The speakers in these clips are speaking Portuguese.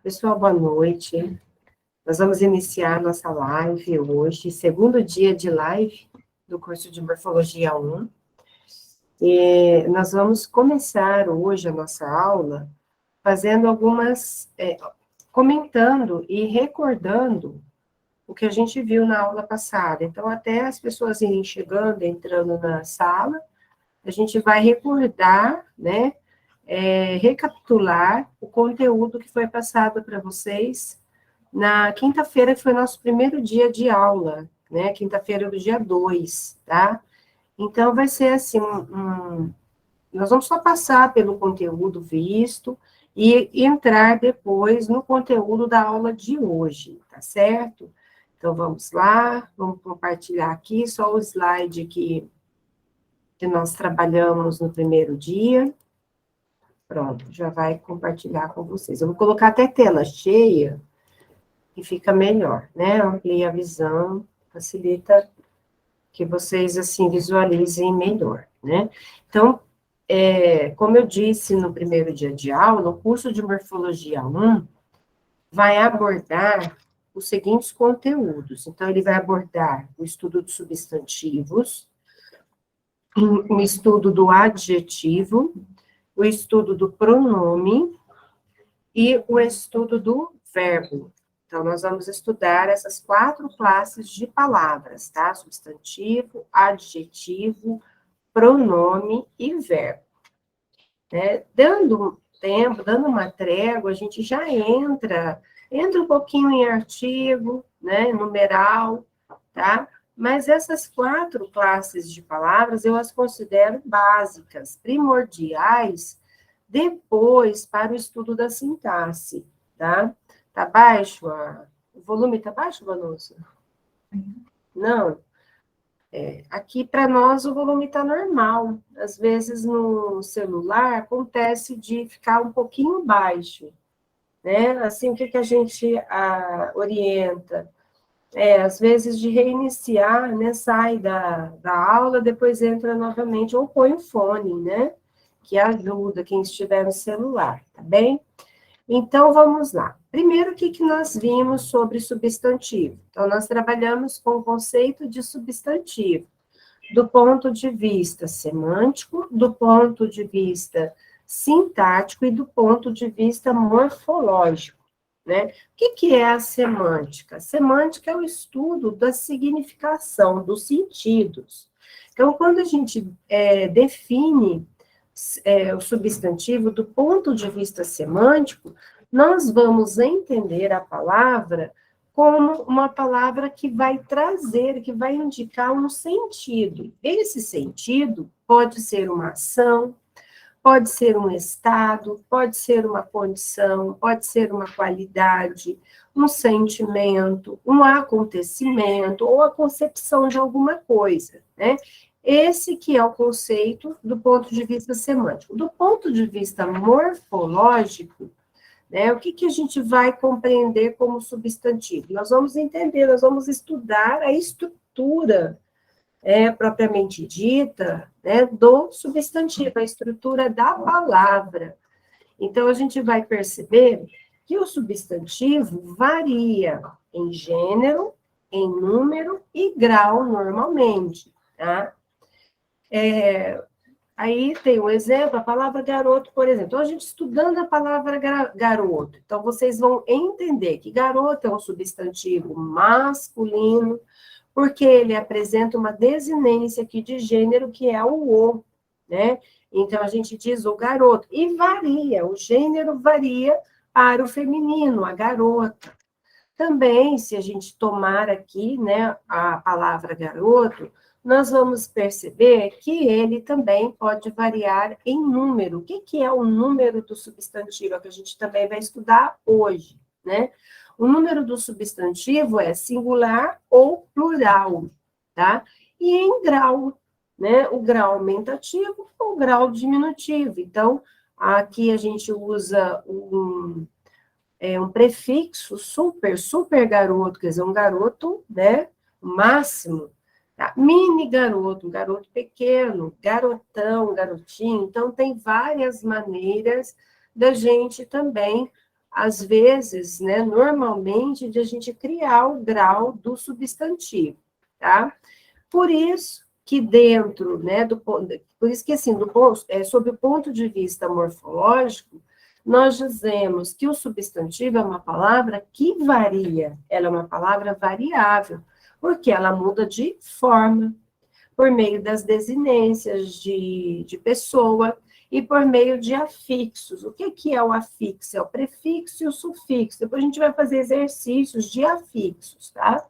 Pessoal, boa noite. Nós vamos iniciar nossa live hoje, segundo dia de live do curso de Morfologia 1. E nós vamos começar hoje a nossa aula fazendo comentando e recordando o que a gente viu na aula passada. Então, até as pessoas irem chegando, entrando na sala, a gente vai recordar, né, recapitular o conteúdo que foi passado para vocês na quinta-feira, que foi nosso primeiro dia de aula, né, quinta-feira do dia 2, tá? Então, vai ser assim, nós vamos só passar pelo conteúdo visto e entrar depois no conteúdo da aula de hoje, tá certo? Então, vamos lá, vamos compartilhar aqui só o slide que nós trabalhamos no primeiro dia. Pronto, já vai compartilhar com vocês. Eu vou colocar até tela cheia, que fica melhor, né? Amplia a visão, facilita que vocês, assim, visualizem melhor, né? Então, como eu disse no primeiro dia de aula, o curso de Morfologia 1 vai abordar os seguintes conteúdos. Então, ele vai abordar o estudo de substantivos, o estudo do adjetivo, o estudo do pronome e o estudo do verbo. Então, nós vamos estudar essas 4 classes de palavras, tá? Substantivo, adjetivo, pronome e verbo. Dando um tempo, dando uma trégua, a gente já entra um pouquinho em artigo, né, numeral, tá? Mas essas 4 classes de palavras eu as considero básicas, primordiais, depois para o estudo da sintaxe, tá? Tá baixo? O volume tá baixo, Vanusa? Não? Aqui para nós o volume está normal. Às vezes no celular acontece de ficar um pouquinho baixo, né? Assim, o que a gente orienta? Às vezes de reiniciar, né? Sai da aula, depois entra novamente, ou põe o fone, né? Que ajuda quem estiver no celular, tá bem? Então, vamos lá. Primeiro, o que nós vimos sobre substantivo? Então, nós trabalhamos com o conceito de substantivo, do ponto de vista semântico, do ponto de vista sintático e do ponto de vista morfológico, né? O que é a semântica? A semântica é o estudo da significação, dos sentidos. Então, quando a gente define o substantivo do ponto de vista semântico, nós vamos entender a palavra como uma palavra que vai trazer, que vai indicar um sentido. Esse sentido pode ser uma ação, pode ser um estado, pode ser uma condição, pode ser uma qualidade, um sentimento, um acontecimento ou a concepção de alguma coisa, né? Esse que é o conceito do ponto de vista semântico. Do ponto de vista morfológico, né, o que a gente vai compreender como substantivo? Nós vamos entender, nós vamos estudar a estrutura propriamente dita, né, do substantivo, a estrutura da palavra. Então, a gente vai perceber que o substantivo varia em gênero, em número e grau, normalmente, tá? Aí tem um exemplo, a palavra garoto, por exemplo. Então, a gente estudando a palavra garoto, então vocês vão entender que garoto é um substantivo masculino, porque ele apresenta uma desinência aqui de gênero, que é o, né? Então, a gente diz o garoto, e varia, o gênero varia para o feminino, a garota. Também, se a gente tomar aqui, né, a palavra garoto, nós vamos perceber que ele também pode variar em número. O que é o número do substantivo? É o que a gente também vai estudar hoje, né? O número do substantivo é singular ou plural, tá? E em grau, né? O grau aumentativo ou o grau diminutivo. Então, aqui a gente usa um prefixo super garoto, quer dizer, um garoto, né? Máximo. Tá? Mini garoto, um garoto pequeno, garotão, garotinho. Então, tem várias maneiras da gente também às vezes, né, normalmente, de a gente criar o grau do substantivo, tá? Por isso que dentro, né, por isso que, assim, sob o ponto de vista morfológico, nós dizemos que o substantivo é uma palavra que varia, ela é uma palavra variável, porque ela muda de forma, por meio das desinências de pessoa e por meio de afixos. O que é o afixo? É o prefixo e o sufixo. Depois a gente vai fazer exercícios de afixos, tá?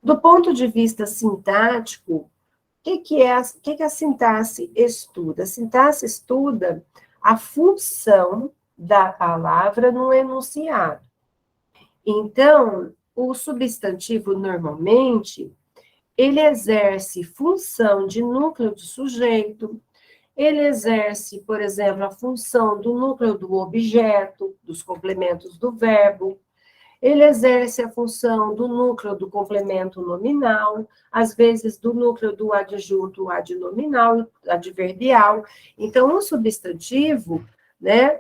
Do ponto de vista sintático, o que a sintaxe estuda? A sintaxe estuda a função da palavra no enunciado. Então, o substantivo, normalmente, ele exerce função de núcleo do sujeito, ele exerce, por exemplo, a função do núcleo do objeto, dos complementos do verbo, ele exerce a função do núcleo do complemento nominal, às vezes do núcleo do adjunto adnominal, adverbial. Então, o substantivo, né,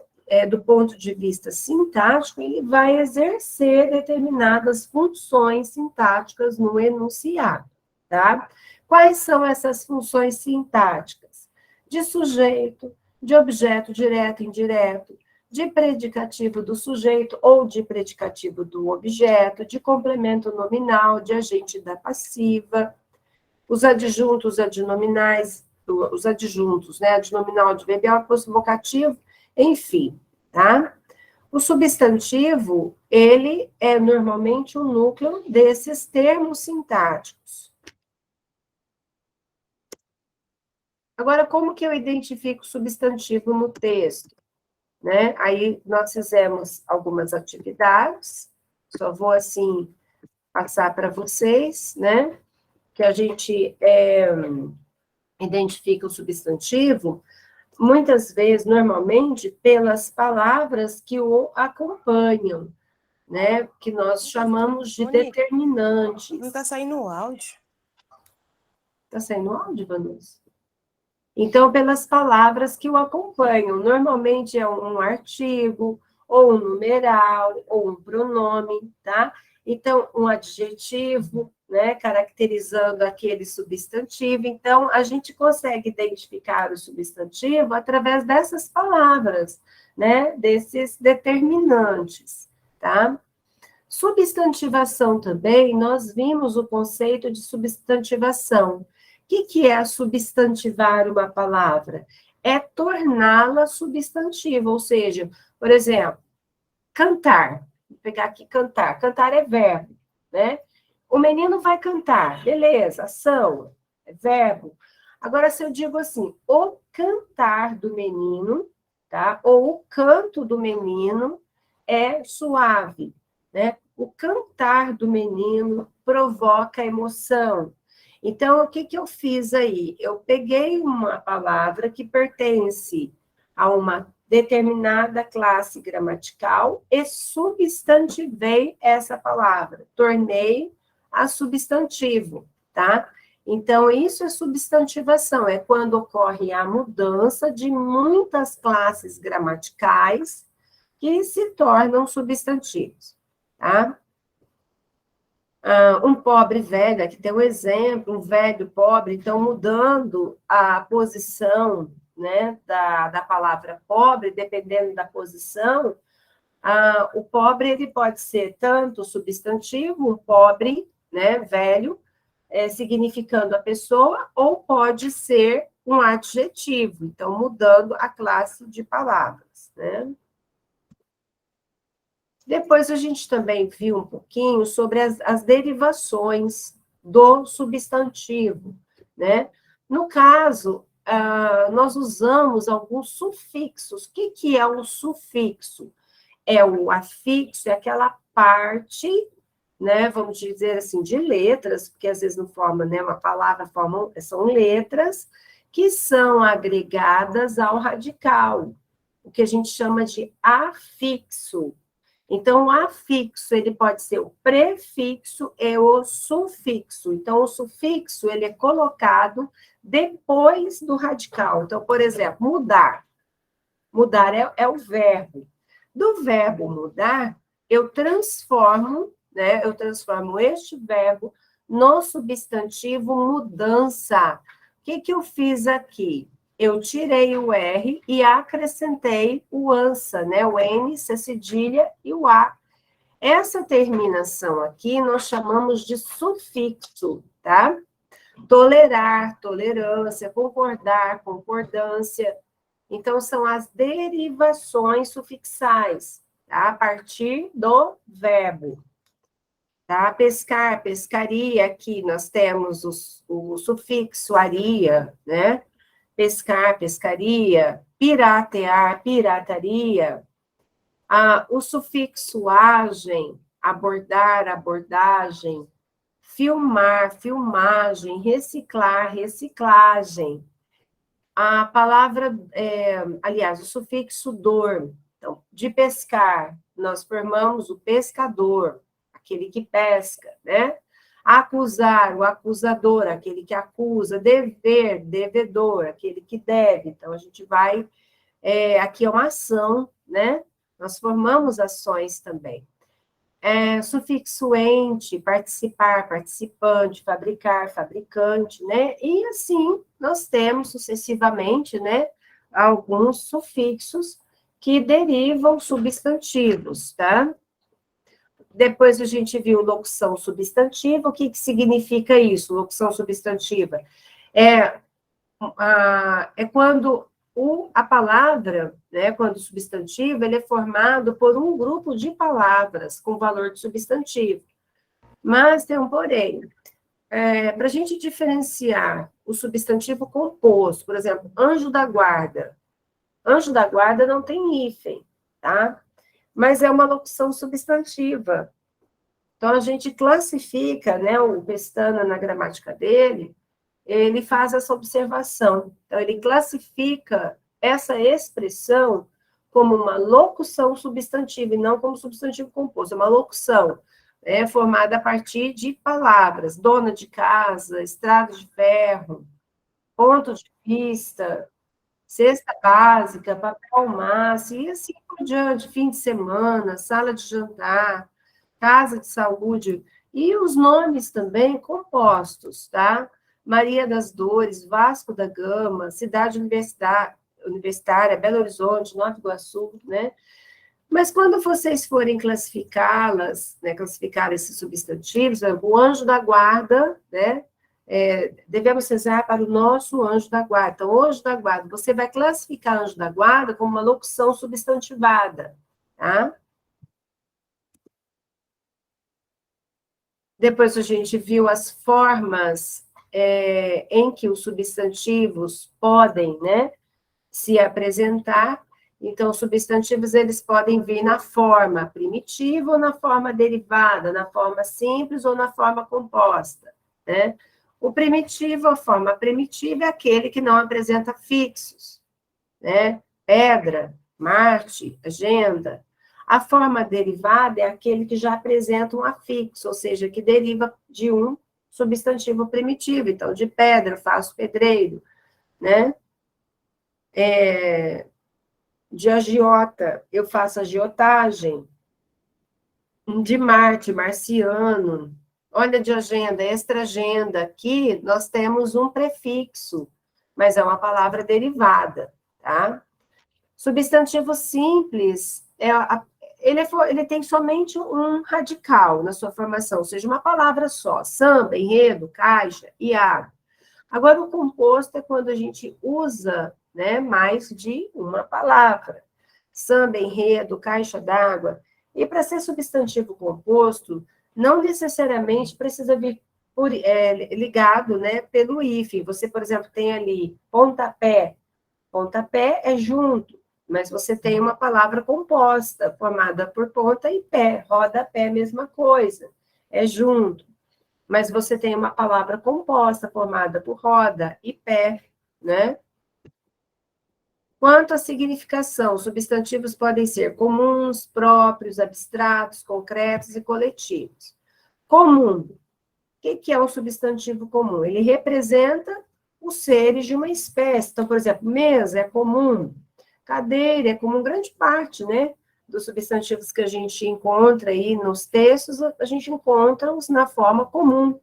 do ponto de vista sintático, ele vai exercer determinadas funções sintáticas no enunciado, tá? Quais são essas funções sintáticas? De sujeito, de objeto direto e indireto, de predicativo do sujeito ou de predicativo do objeto, de complemento nominal, de agente da passiva, os adjuntos adnominais, os adjuntos, né, adnominal, adverbial, posto vocativo, enfim, tá? O substantivo, ele é normalmente o núcleo desses termos sintáticos. Agora, como que eu identifico o substantivo no texto? Né? Aí nós fizemos algumas atividades, só vou, assim, passar para vocês, né? Que a gente identifica o substantivo, muitas vezes, normalmente, pelas palavras que o acompanham, né? Que nós chamamos de determinantes. Não está saindo áudio. Está saindo áudio, Vanessa? Então, pelas palavras que o acompanham, normalmente é um artigo, ou um numeral, ou um pronome, tá? Então, um adjetivo, né, caracterizando aquele substantivo. Então, a gente consegue identificar o substantivo através dessas palavras, né, desses determinantes, tá? Substantivação também, nós vimos o conceito de substantivação. O que é substantivar uma palavra? É torná-la substantiva, ou seja, por exemplo, cantar. Vou pegar aqui cantar. Cantar é verbo, né? O menino vai cantar, beleza, ação, é verbo. Agora, se eu digo assim, o cantar do menino, tá? Ou o canto do menino é suave, né? O cantar do menino provoca emoção. Então, o que eu fiz aí? Eu peguei uma palavra que pertence a uma determinada classe gramatical e substantivei essa palavra, tornei a substantivo, tá? Então, isso é substantivação, é quando ocorre a mudança de muitas classes gramaticais que se tornam substantivos, tá? Um pobre velho, aqui tem um exemplo, um velho pobre, então mudando a posição, né, da palavra pobre, dependendo da posição, o pobre ele pode ser tanto substantivo, um pobre, né, velho, significando a pessoa, ou pode ser um adjetivo, então mudando a classe de palavras, né? Depois a gente também viu um pouquinho sobre as derivações do substantivo, né? No caso, nós usamos alguns sufixos. O que é um sufixo? É o afixo, é aquela parte, né, vamos dizer assim, de letras, porque às vezes não forma, né, uma palavra, são letras que são agregadas ao radical, o que a gente chama de afixo. Então, o afixo, ele pode ser o prefixo e o sufixo. Então, o sufixo, ele é colocado depois do radical. Então, por exemplo, mudar. Mudar é o verbo. Do verbo mudar, eu transformo, né? Eu transformo este verbo no substantivo mudança. O que que eu fiz aqui? Eu tirei o R e acrescentei o ança, né? O N, C cedilha e o A. Essa terminação aqui nós chamamos de sufixo, tá? Tolerar, tolerância, concordar, concordância. Então, são as derivações sufixais, tá? A partir do verbo. Tá? Pescar, pescaria, aqui nós temos o sufixo aria, né? Pescar, pescaria, piratear, pirataria. O sufixo agem, abordar, abordagem, filmar, filmagem, reciclar, reciclagem. A palavra, aliás, o sufixo dor, então, de pescar, nós formamos o pescador, aquele que pesca, né? Acusar, o acusador, aquele que acusa, dever, devedor, aquele que deve. Então, a gente vai, aqui é uma ação, né? Nós formamos ações também. Sufixo ente, participar, participante, fabricar, fabricante, né? E assim nós temos sucessivamente, né, alguns sufixos que derivam substantivos, tá? Depois a gente viu locução substantiva. O que que significa isso, locução substantiva? É quando a palavra, né, quando o substantivo, ele é formado por um grupo de palavras com valor de substantivo. Mas tem um porém. Para a gente diferenciar o substantivo composto, por exemplo, anjo da guarda. Anjo da guarda não tem hífen, tá? Mas é uma locução substantiva. Então, a gente classifica, né, o Pestana, na gramática dele, ele faz essa observação. Então, ele classifica essa expressão como uma locução substantiva, e não como substantivo composto. É uma locução, formada a partir de palavras. Dona de casa, estrada de ferro, ponto de vista, cesta básica, papel massa, e assim por diante, fim de semana, sala de jantar, casa de saúde, e os nomes também compostos, tá? Maria das Dores, Vasco da Gama, Cidade Universitária, Belo Horizonte, Nova Iguaçu, né? Mas quando vocês forem classificá-las, né, classificar esses substantivos, o anjo da guarda, né? Devemos rezar para o nosso anjo da guarda. Então, anjo da guarda, você vai classificar anjo da guarda como uma locução substantivada, tá? Depois a gente viu as formas em que os substantivos podem, né, se apresentar. Então, os substantivos, eles podem vir na forma primitiva ou na forma derivada, na forma simples ou na forma composta, né? O primitivo, a forma primitiva, é aquele que não apresenta fixos, né? Pedra, Marte, agenda. A forma derivada é aquele que já apresenta um afixo, ou seja, que deriva de um substantivo primitivo. Então, de pedra, eu faço pedreiro, né? De agiota, eu faço agiotagem. De Marte, marciano. Olha, de agenda, extra-agenda. Aqui nós temos um prefixo, mas é uma palavra derivada, tá? Substantivo simples, ele tem somente um radical na sua formação, ou seja, uma palavra só. Samba, enredo, caixa e água. Agora, o composto é quando a gente usa, né, mais de uma palavra. Samba, enredo, caixa d'água. E para ser substantivo composto, não necessariamente precisa vir ligado, né, pelo hífen. Você, por exemplo, tem ali pontapé. Pontapé é junto, mas você tem uma palavra composta, formada por ponta e pé. Rodapé, mesma coisa, é junto. Mas você tem uma palavra composta, formada por roda e pé, né? Quanto à significação, substantivos podem ser comuns, próprios, abstratos, concretos e coletivos. Comum. O que é um substantivo comum? Ele representa os seres de uma espécie. Então, por exemplo, mesa é comum, cadeira é comum, grande parte, né? dos substantivos que a gente encontra aí nos textos, a gente encontra-os na forma comum,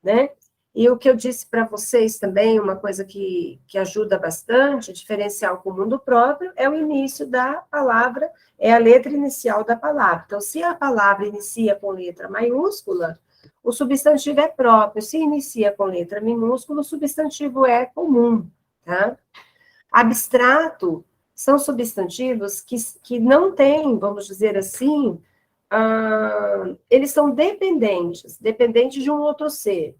né? E o que eu disse para vocês também, uma coisa que ajuda bastante a diferenciar o comum do próprio, é o início da palavra, é a letra inicial da palavra. Então, se a palavra inicia com letra maiúscula, o substantivo é próprio. Se inicia com letra minúscula, o substantivo é comum, tá? Abstrato são substantivos que não têm, vamos dizer assim, eles são dependentes de um outro ser.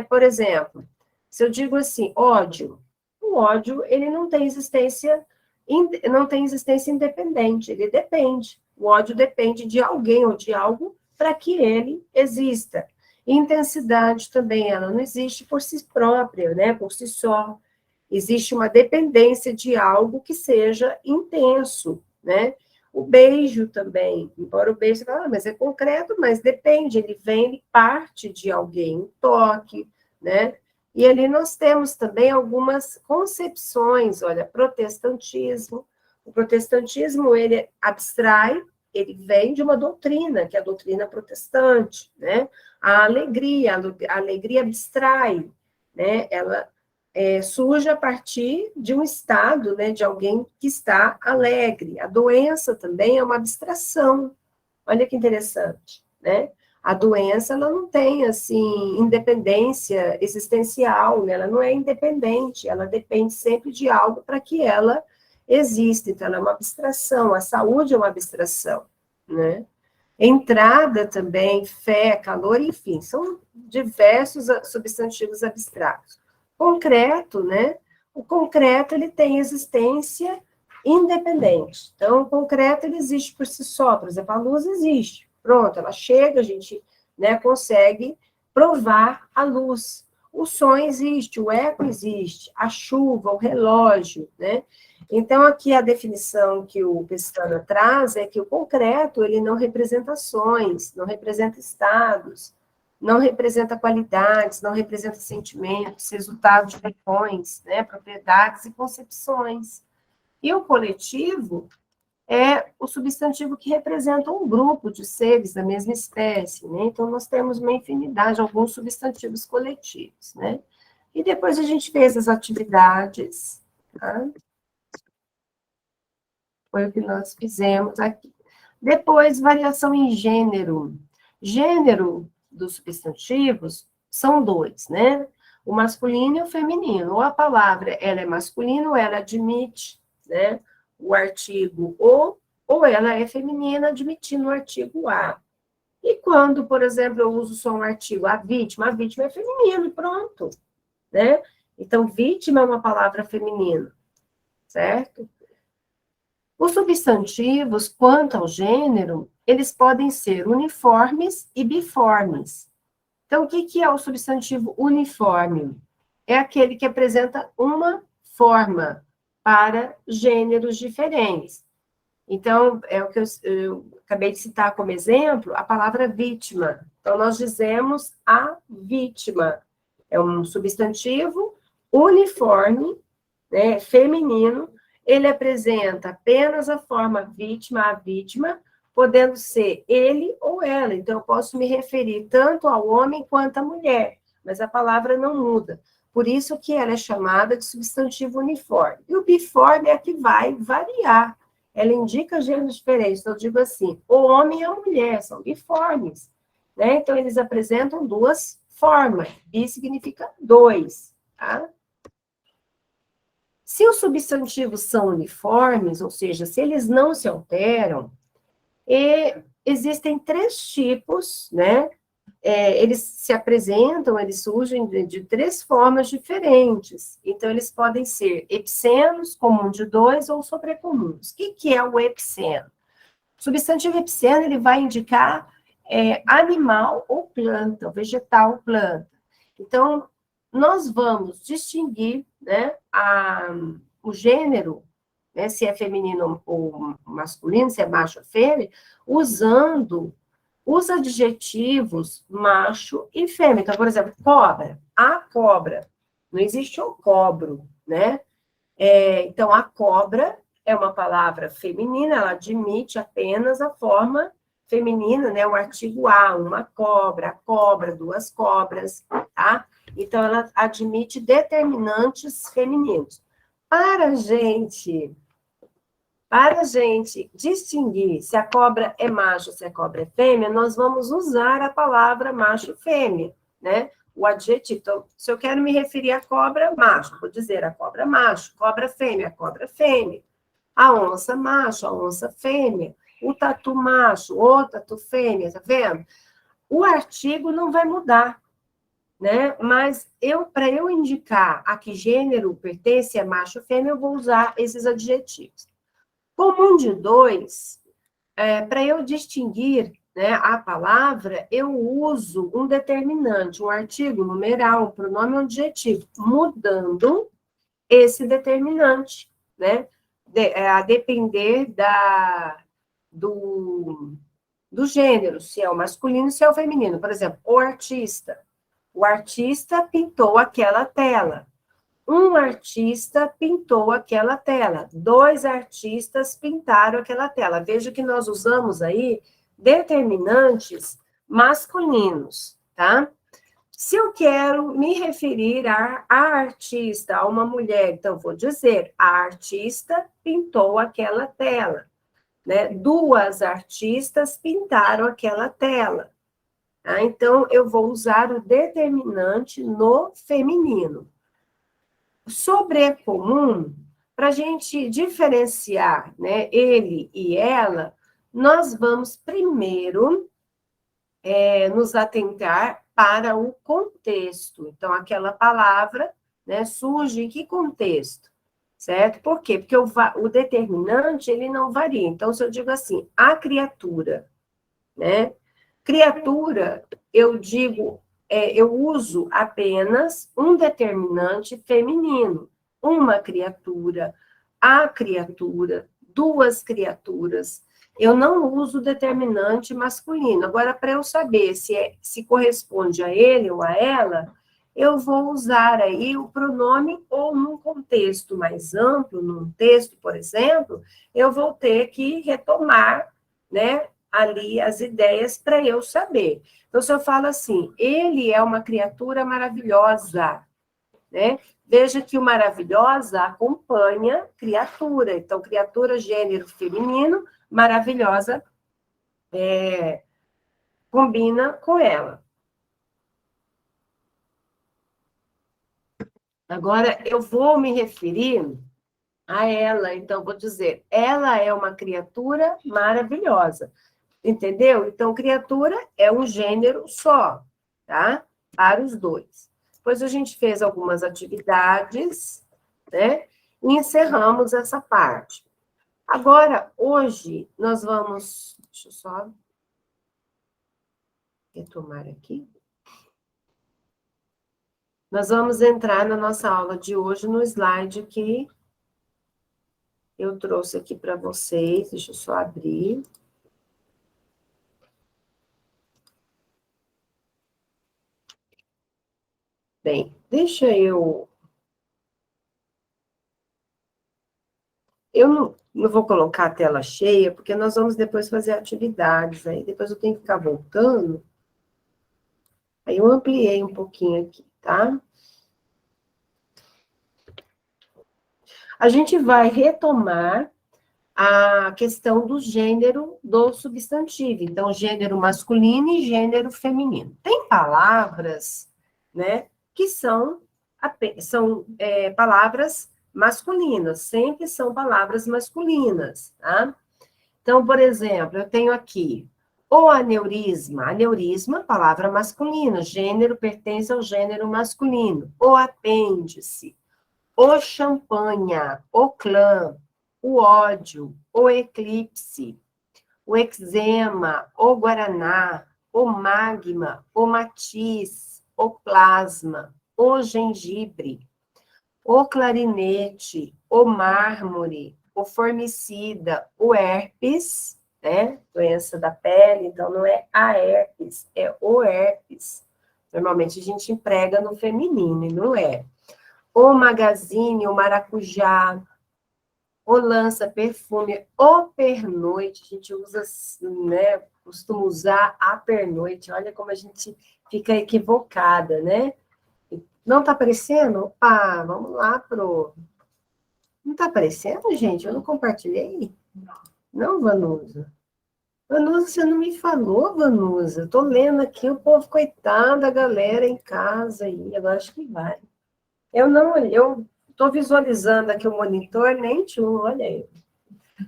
Por exemplo, se eu digo assim, ódio, o ódio, ele não tem existência independente, ele depende. O ódio depende de alguém ou de algo para que ele exista. Intensidade também, ela não existe por si própria, né, por si só. Existe uma dependência de algo que seja intenso, né? O beijo também, embora o beijo, você fala, mas é concreto, mas depende, ele parte de alguém, um toque, né? E ali nós temos também algumas concepções, olha, protestantismo. O protestantismo, ele abstrai, ele vem de uma doutrina, que é a doutrina protestante, né? A alegria abstrai, né? Ela surge a partir de um estado, né, de alguém que está alegre. A doença também é uma abstração. Olha que interessante, né? A doença, ela não tem, assim, independência existencial, né? Ela não é independente, ela depende sempre de algo para que ela exista. Então, ela é uma abstração. A saúde é uma abstração, né? Entrada também, fé, calor, enfim, são diversos substantivos abstratos. Concreto, né? O concreto, ele tem existência independente. Então, o concreto, ele existe por si só. Por exemplo, a luz existe. Pronto, ela chega, a gente, né, consegue provar a luz. O som existe, o eco existe, a chuva, o relógio, né? Então, aqui a definição que o Pestana traz é que o concreto, ele não representa ações, não representa estados, não representa qualidades, não representa sentimentos, resultados de ações, né, propriedades e concepções. E o coletivo é o substantivo que representa um grupo de seres da mesma espécie, né? Então, nós temos uma infinidade, alguns substantivos coletivos, né? E depois a gente fez as atividades, tá? Foi o que nós fizemos aqui. Depois, variação em gênero. Gênero dos substantivos são dois, né? O masculino e o feminino. Ou a palavra ela é masculina, ou ela admite, né, o artigo ou ela é feminina, admitindo o artigo a. E quando, por exemplo, eu uso só um artigo, a vítima é feminino, pronto, né? Então, vítima é uma palavra feminina, certo? Os substantivos, quanto ao gênero, eles podem ser uniformes e biformes. Então, o que é o substantivo uniforme? É aquele que apresenta uma forma para gêneros diferentes. Então, é o que eu acabei de citar como exemplo, a palavra vítima. Então, nós dizemos a vítima. É um substantivo uniforme, né, feminino. Ele apresenta apenas a forma vítima, a vítima, podendo ser ele ou ela. Então, eu posso me referir tanto ao homem quanto à mulher, mas a palavra não muda. Por isso que ela é chamada de substantivo uniforme. E o biforme é a que vai variar. Ela indica gêneros diferentes. Então, eu digo assim, o homem e a mulher são biformes, né? Então, eles apresentam duas formas. Bi significa dois, tá? Se os substantivos são uniformes, ou seja, se eles não se alteram, existem três tipos, né? Eles se apresentam, eles surgem de três formas diferentes. Então, eles podem ser epicenos, comum de dois, ou sobrecomuns. O que é o epiceno? O substantivo epiceno, ele vai indicar animal ou planta, vegetal ou planta. Então, nós vamos distinguir, né, o gênero, né, se é feminino ou masculino, se é macho ou fêmea, usando os adjetivos macho e fêmea. Então, por exemplo, cobra, a cobra. Não existe o cobro, né? Então, a cobra é uma palavra feminina, ela admite apenas a forma feminina, né? O artigo A, uma cobra, duas cobras, tá? Então, ela admite determinantes femininos. Para a gente distinguir se a cobra é macho ou se a cobra é fêmea, nós vamos usar a palavra macho e fêmea, né? O adjetivo. Então, se eu quero me referir à cobra macho, vou dizer a cobra macho, cobra fêmea, a cobra fêmea. A onça macho, a onça fêmea. O tatu macho, o tatu fêmea, tá vendo? O artigo não vai mudar, né? Mas para eu indicar a que gênero pertence, é macho ou fêmea, eu vou usar esses adjetivos. Comum de dois, para eu distinguir, né, a palavra, eu uso um determinante, um artigo numeral, um pronome, um adjetivo, mudando esse determinante, né? A depender do gênero, se é o masculino, se é o feminino. Por exemplo, o artista. O artista pintou aquela tela. Um artista pintou aquela tela. Dois artistas pintaram aquela tela. Veja que nós usamos aí determinantes masculinos, tá? Se eu quero me referir a artista, a uma mulher, então vou dizer, a artista pintou aquela tela, né? Duas artistas pintaram aquela tela. Tá? Então, eu vou usar o determinante no feminino. Sobrecomum, para a gente diferenciar, né, ele e ela, nós vamos primeiro nos atentar para o contexto. Então, aquela palavra, né, surge em que contexto? Certo? Por quê? Porque o determinante, ele não varia. Então, se eu digo assim, a criatura, né? Criatura, eu digo, eu uso apenas um determinante feminino. Uma criatura, a criatura, duas criaturas. Eu não uso determinante masculino. Agora, para eu saber se corresponde a ele ou a ela, eu vou usar aí o pronome ou num contexto mais amplo, num texto, por exemplo, eu vou ter que retomar, né, ali as ideias para eu saber. Então, se eu falo assim, ele é uma criatura maravilhosa, né? Veja que o maravilhosa acompanha criatura. Então, criatura, gênero feminino, maravilhosa combina com ela. Agora, eu vou me referir a ela, então, vou dizer, ela é uma criatura maravilhosa. Entendeu? Então, criatura é um gênero só, tá? Para os dois. Depois a gente fez algumas atividades, né? E encerramos essa parte. Agora, hoje, nós vamos... Deixa eu só retomar aqui. Nós vamos entrar na nossa aula de hoje no slide que eu trouxe aqui para vocês. Deixa eu só abrir. Bem, deixa eu... Eu não vou colocar a tela cheia, porque nós vamos depois fazer atividades, aí depois eu tenho que ficar voltando. Aí eu ampliei um pouquinho aqui, tá? A gente vai retomar a questão do gênero do substantivo. Então, gênero masculino e gênero feminino. Tem palavras, né, que são palavras masculinas, sempre são palavras masculinas, tá? Então, por exemplo, eu tenho aqui o aneurisma. Aneurisma, palavra masculina, gênero pertence ao gênero masculino. O apêndice, o champanha, o clã, o ódio, o eclipse, o eczema, o guaraná, o magma, o matiz, o plasma, o gengibre, o clarinete, o mármore, o formicida, o herpes, né? Doença da pele, então não é a herpes, é o herpes. Normalmente a gente emprega no feminino, e não é. O magazine, o maracujá, o o lança-perfume, o pernoite, a gente usa, né, costuma usar a pernoite, olha como a gente fica equivocada, né? Não tá aparecendo? Opa, vamos lá pro... Não tá aparecendo, gente? Eu não compartilhei? Não, Vanusa? Vanusa, você não me falou, Vanusa. Tô lendo aqui, o povo, coitado da galera em casa aí, agora acho que vai. Eu tô visualizando aqui o monitor, nem tchum, olha aí.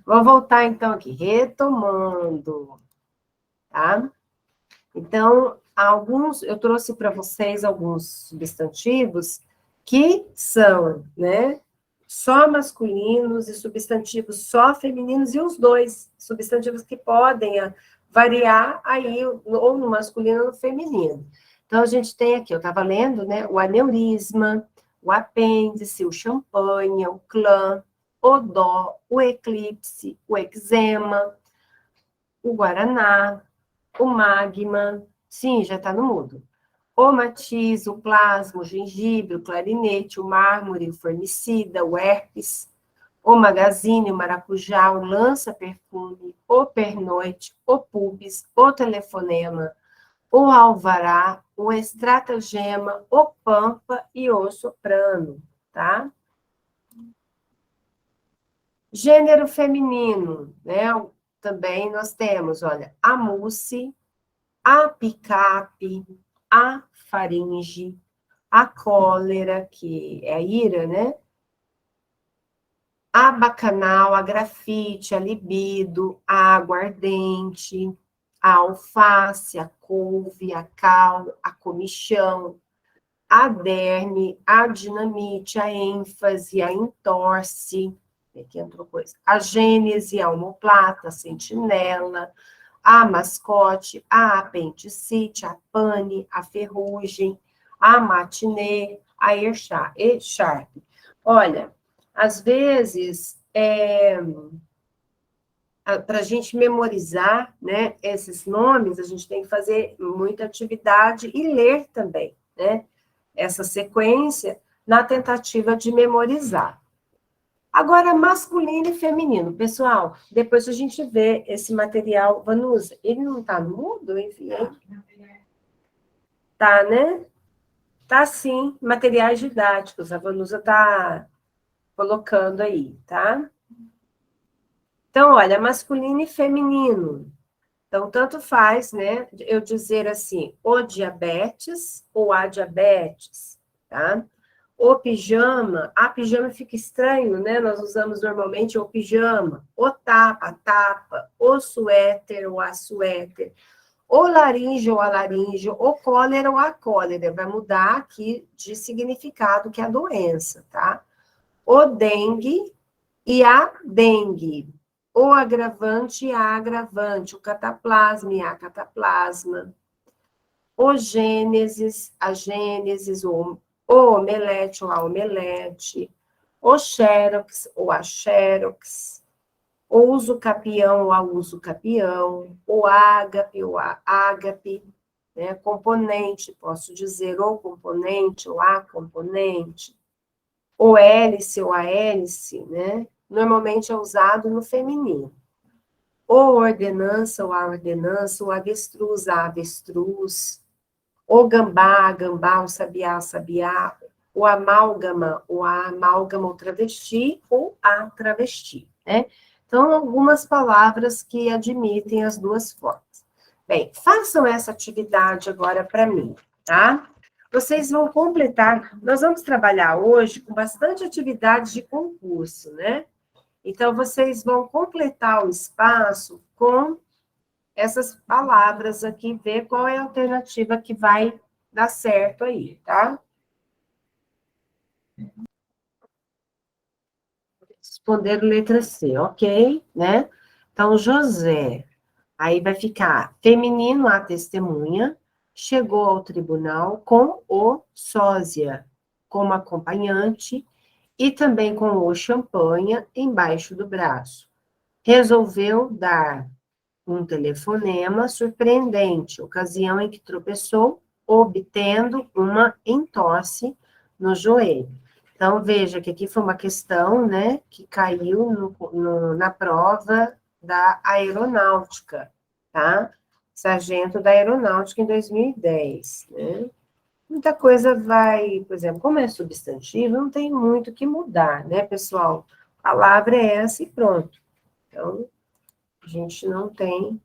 Vou voltar então aqui, retomando, tá? Então, eu trouxe para vocês alguns substantivos que são, né, só masculinos e substantivos só femininos, e os dois substantivos que podem variar aí, ou no masculino ou no feminino. Então, a gente tem aqui, eu estava lendo, né, o aneurisma, o apêndice, o champanhe, o clã, o dó, o eclipse, o eczema, o guaraná, o magma, sim, já está no mudo. O matiz, o plasma, o gengibre, o clarinete, o mármore, o formicida, o herpes, o magazine, o maracujá, o lança-perfume, o pernoite, o pubis, o telefonema, o alvará, o estratagema, o pampa e o soprano, tá? Gênero feminino, né? Também nós temos, olha, a mousse, a picape, a faringe, a cólera, que é a ira, né? A bacanal, a grafite, a libido, a aguardente, a alface, a couve, a cal, a comichão, a derme, a dinamite, a ênfase, a entorse, aqui entrou coisa, a gênese, a omoplata, a sentinela, a mascote, a apendicite, a pane, a ferrugem, a matinê, a echarpe. Olha, às vezes, para a gente memorizar, né, esses nomes, a gente tem que fazer muita atividade e ler também, né, essa sequência na tentativa de memorizar. Agora, masculino e feminino. Pessoal, depois a gente vê esse material. Vanusa, ele não está no mudo? Eu enviei. Tá, né? Tá sim, materiais didáticos. A Vanusa está colocando aí, tá? Então, olha, masculino e feminino. Então, tanto faz, né, eu dizer assim, o diabetes ou a diabetes, tá? O pijama, a pijama fica estranho, né? Nós usamos normalmente o pijama, o tapa, a tapa, o suéter ou a suéter, o laringe ou a laringe, o cólera ou a cólera. Vai mudar aqui de significado, que é a doença, tá? O dengue e a dengue. O agravante e a agravante, o cataplasma e a cataplasma. O gênesis, a gênesis, o omelete ou a omelete, o xerox ou a xerox, o uso capião ou a uso capião, o ágape ou a ágape, né? Componente, posso dizer o componente ou a componente, o hélice ou a hélice, né? Normalmente é usado no feminino. O ordenança ou a ordenança, o avestruz, a avestruz, o gambá, a gambá, o sabiá, o amálgama, o travesti, ou a travesti, né? Então, algumas palavras que admitem as duas formas. Bem, façam essa atividade agora para mim, tá? Vocês vão completar, nós vamos trabalhar hoje com bastante atividade de concurso, né? Então, vocês vão completar o espaço com essas palavras aqui, ver qual é a alternativa que vai dar certo aí, tá? Responder letra C, ok, né? Então, José, aí vai ficar feminino, a testemunha, chegou ao tribunal com o sósia como acompanhante e também com o champanhe embaixo do braço. Resolveu dar um telefonema surpreendente, ocasião em que tropeçou, obtendo uma entorse no joelho. Então, veja que aqui foi uma questão, né, que caiu na prova da aeronáutica, tá? Sargento da aeronáutica em 2010, né? Muita coisa vai, por exemplo, como é substantivo, não tem muito o que mudar, né, pessoal? A palavra é essa e pronto. Então, a gente não tem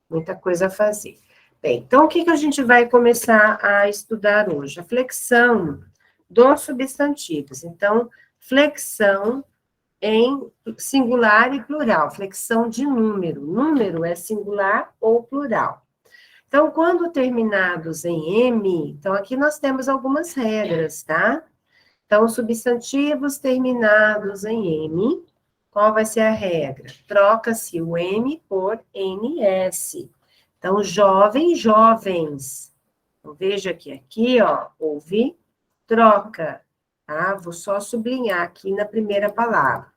muita coisa a fazer. Bem, então, o que a gente vai começar a estudar hoje? A flexão dos substantivos. Então, flexão em singular e plural, flexão de número. Número é singular ou plural. Então, quando terminados em M, então aqui nós temos algumas regras, tá? Então, substantivos terminados em M, qual vai ser a regra? Troca-se o M por NS. Então, jovem, jovens. Então, veja que aqui, ó, houve troca, tá? Vou só sublinhar aqui na primeira palavra.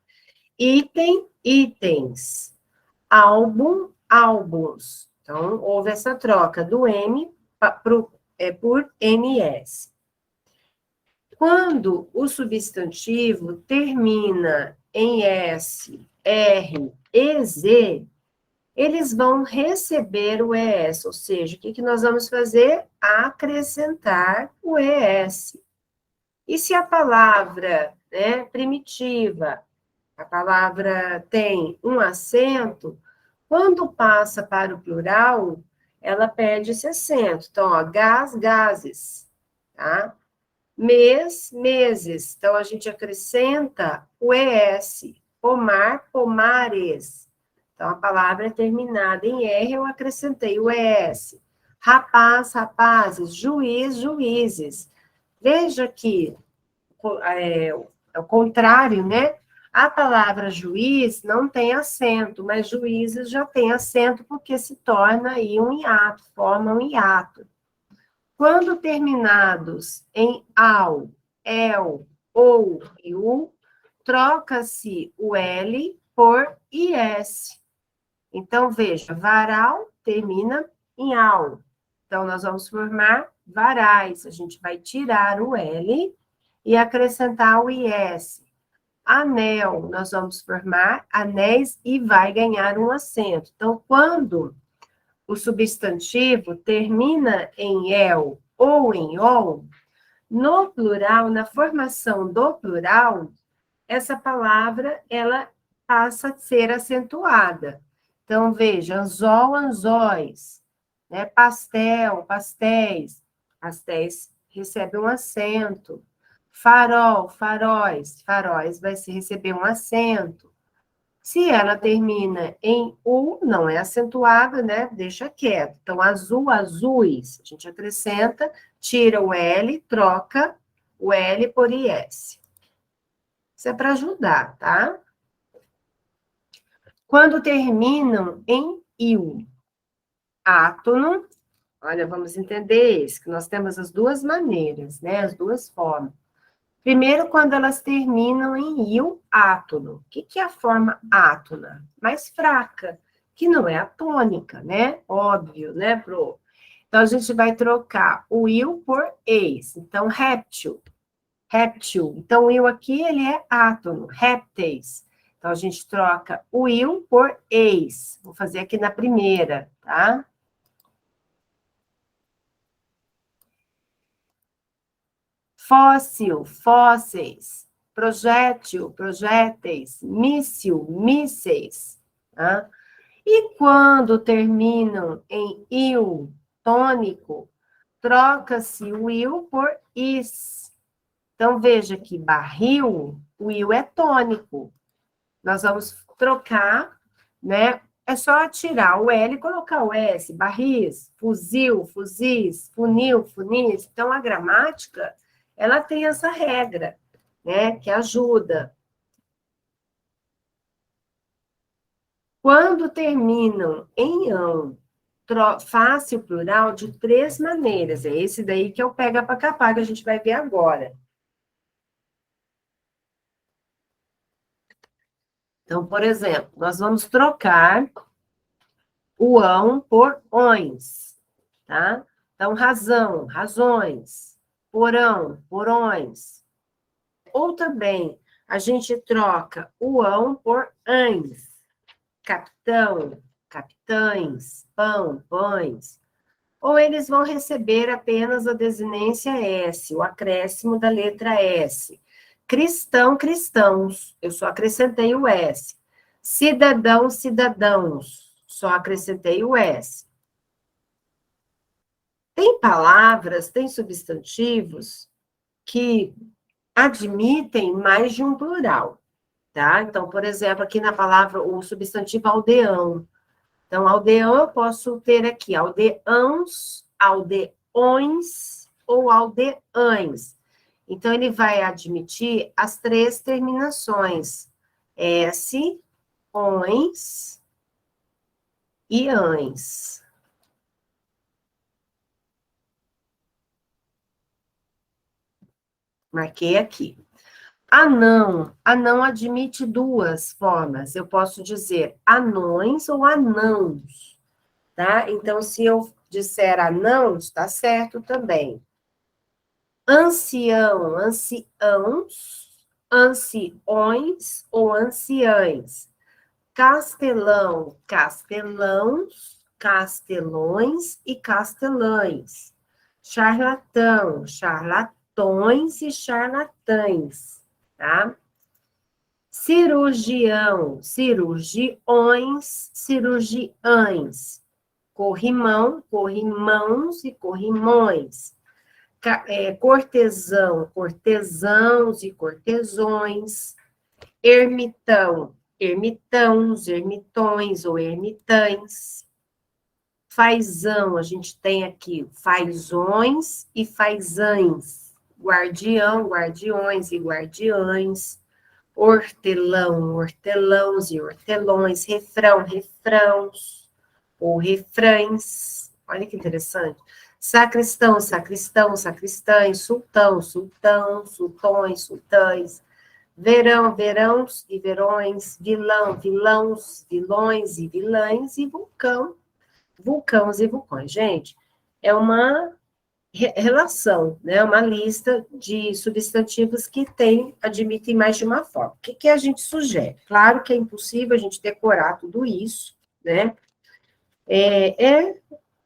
Item, itens. Álbum, álbuns. Então, houve essa troca do M por NS. Quando o substantivo termina em S, R e Z, eles vão receber o ES, ou seja, o que nós vamos fazer? Acrescentar o ES. E se a palavra, né, primitiva, a palavra tem um acento, quando passa para o plural, ela perde esse acento. Então, ó, gás, gases, tá? Mês, meses. Então, a gente acrescenta o ES. Pomar, pomares. Então, a palavra é terminada em R, eu acrescentei o ES. Rapaz, rapazes. Juiz, juízes. Veja que é o contrário, né? A palavra juiz não tem acento, mas juízes já tem acento porque se torna aí um hiato, forma um hiato. Quando terminados em ao, el, ou e u, troca-se o L por IS. Então, veja, varal termina em al. Então, nós vamos formar varais. A gente vai tirar o L e acrescentar o IS. Anel, nós vamos formar anéis e vai ganhar um acento. Então, quando o substantivo termina em el ou em ol, no plural, na formação do plural, essa palavra, ela passa a ser acentuada. Então, veja, anzol, anzóis, né? Pastel, pastéis, pastéis recebe um acento. Farol, faróis, faróis vai se receber um acento. Se ela termina em U, não é acentuada, né? Deixa quieto. Então, azul, azuis, a gente acrescenta, tira o L, troca o L por IS. Isso é para ajudar, tá? Quando terminam em IU, átono, olha, vamos entender isso, que nós temos as duas maneiras, né? As duas formas. Primeiro, quando elas terminam em il átono. O que é a forma átona? Mais fraca, que não é a tônica, né? Óbvio, né, Pro? Então, a gente vai trocar o il por eis. Então, réptil, réptil. Então, o il aqui, ele é átono, répteis. Então, a gente troca o il por eis. Vou fazer aqui na primeira, tá? Fóssil, fósseis. Projétil, projéteis. Míssil, mísseis. Tá? E quando terminam em il, tônico, troca-se o il por is. Então, veja que barril, o il é tônico. Nós vamos trocar, né? É só tirar o L e colocar o S. Barris, fuzil, fuzis, funil, funis. Então, a gramática, ela tem essa regra, né? Que ajuda. Quando terminam em ão, fácil plural de três maneiras. É esse daí que é o pega para capar, que a gente vai ver agora. Então, por exemplo, nós vamos trocar o ão por ões, tá? Então, razão, razões, porão, porões. Ou também, a gente troca o ão por ães. Capitão, capitães, pão, pães. Ou eles vão receber apenas a desinência S, o acréscimo da letra S. Cristão, cristãos, eu só acrescentei o S. Cidadão, cidadãos, só acrescentei o S. Tem palavras, tem substantivos que admitem mais de um plural, tá? Então, por exemplo, aqui na palavra, o substantivo aldeão. Então, aldeão eu posso ter aqui aldeãos, aldeões ou aldeães. Então, ele vai admitir as três terminações: S, ões e ães. Marquei aqui. Anão. Anão admite duas formas. Eu posso dizer anões ou anãos, tá? Então, se eu disser anãos, está certo também. Ancião, anciãos, anciões ou anciães. Castelão, castelãos, castelões e castelães. Charlatão, charlatões e charlatães, tá? Cirurgião, cirurgiões, cirurgiães. Corrimão, corrimãos e corrimões. Cortesão, cortesãos e cortesões. Ermitão, ermitãos, ermitões ou ermitães. Fazão, a gente tem aqui fazões e fazães. Guardião, guardiões e guardiães. Hortelão, hortelãos e hortelões. Refrão, refrãos ou refrães. Olha que interessante. Sacristão, sacristão, sacristães. Sultão, sultão, sultões, sultães. Verão, verãos e verões. Vilão, vilãos, vilões e vilãs. E vulcão, vulcãos e vulcões. Gente, é uma relação, né? Uma lista de substantivos que admitem mais de uma forma. O que a gente sugere? Claro que é impossível a gente decorar tudo isso, né? É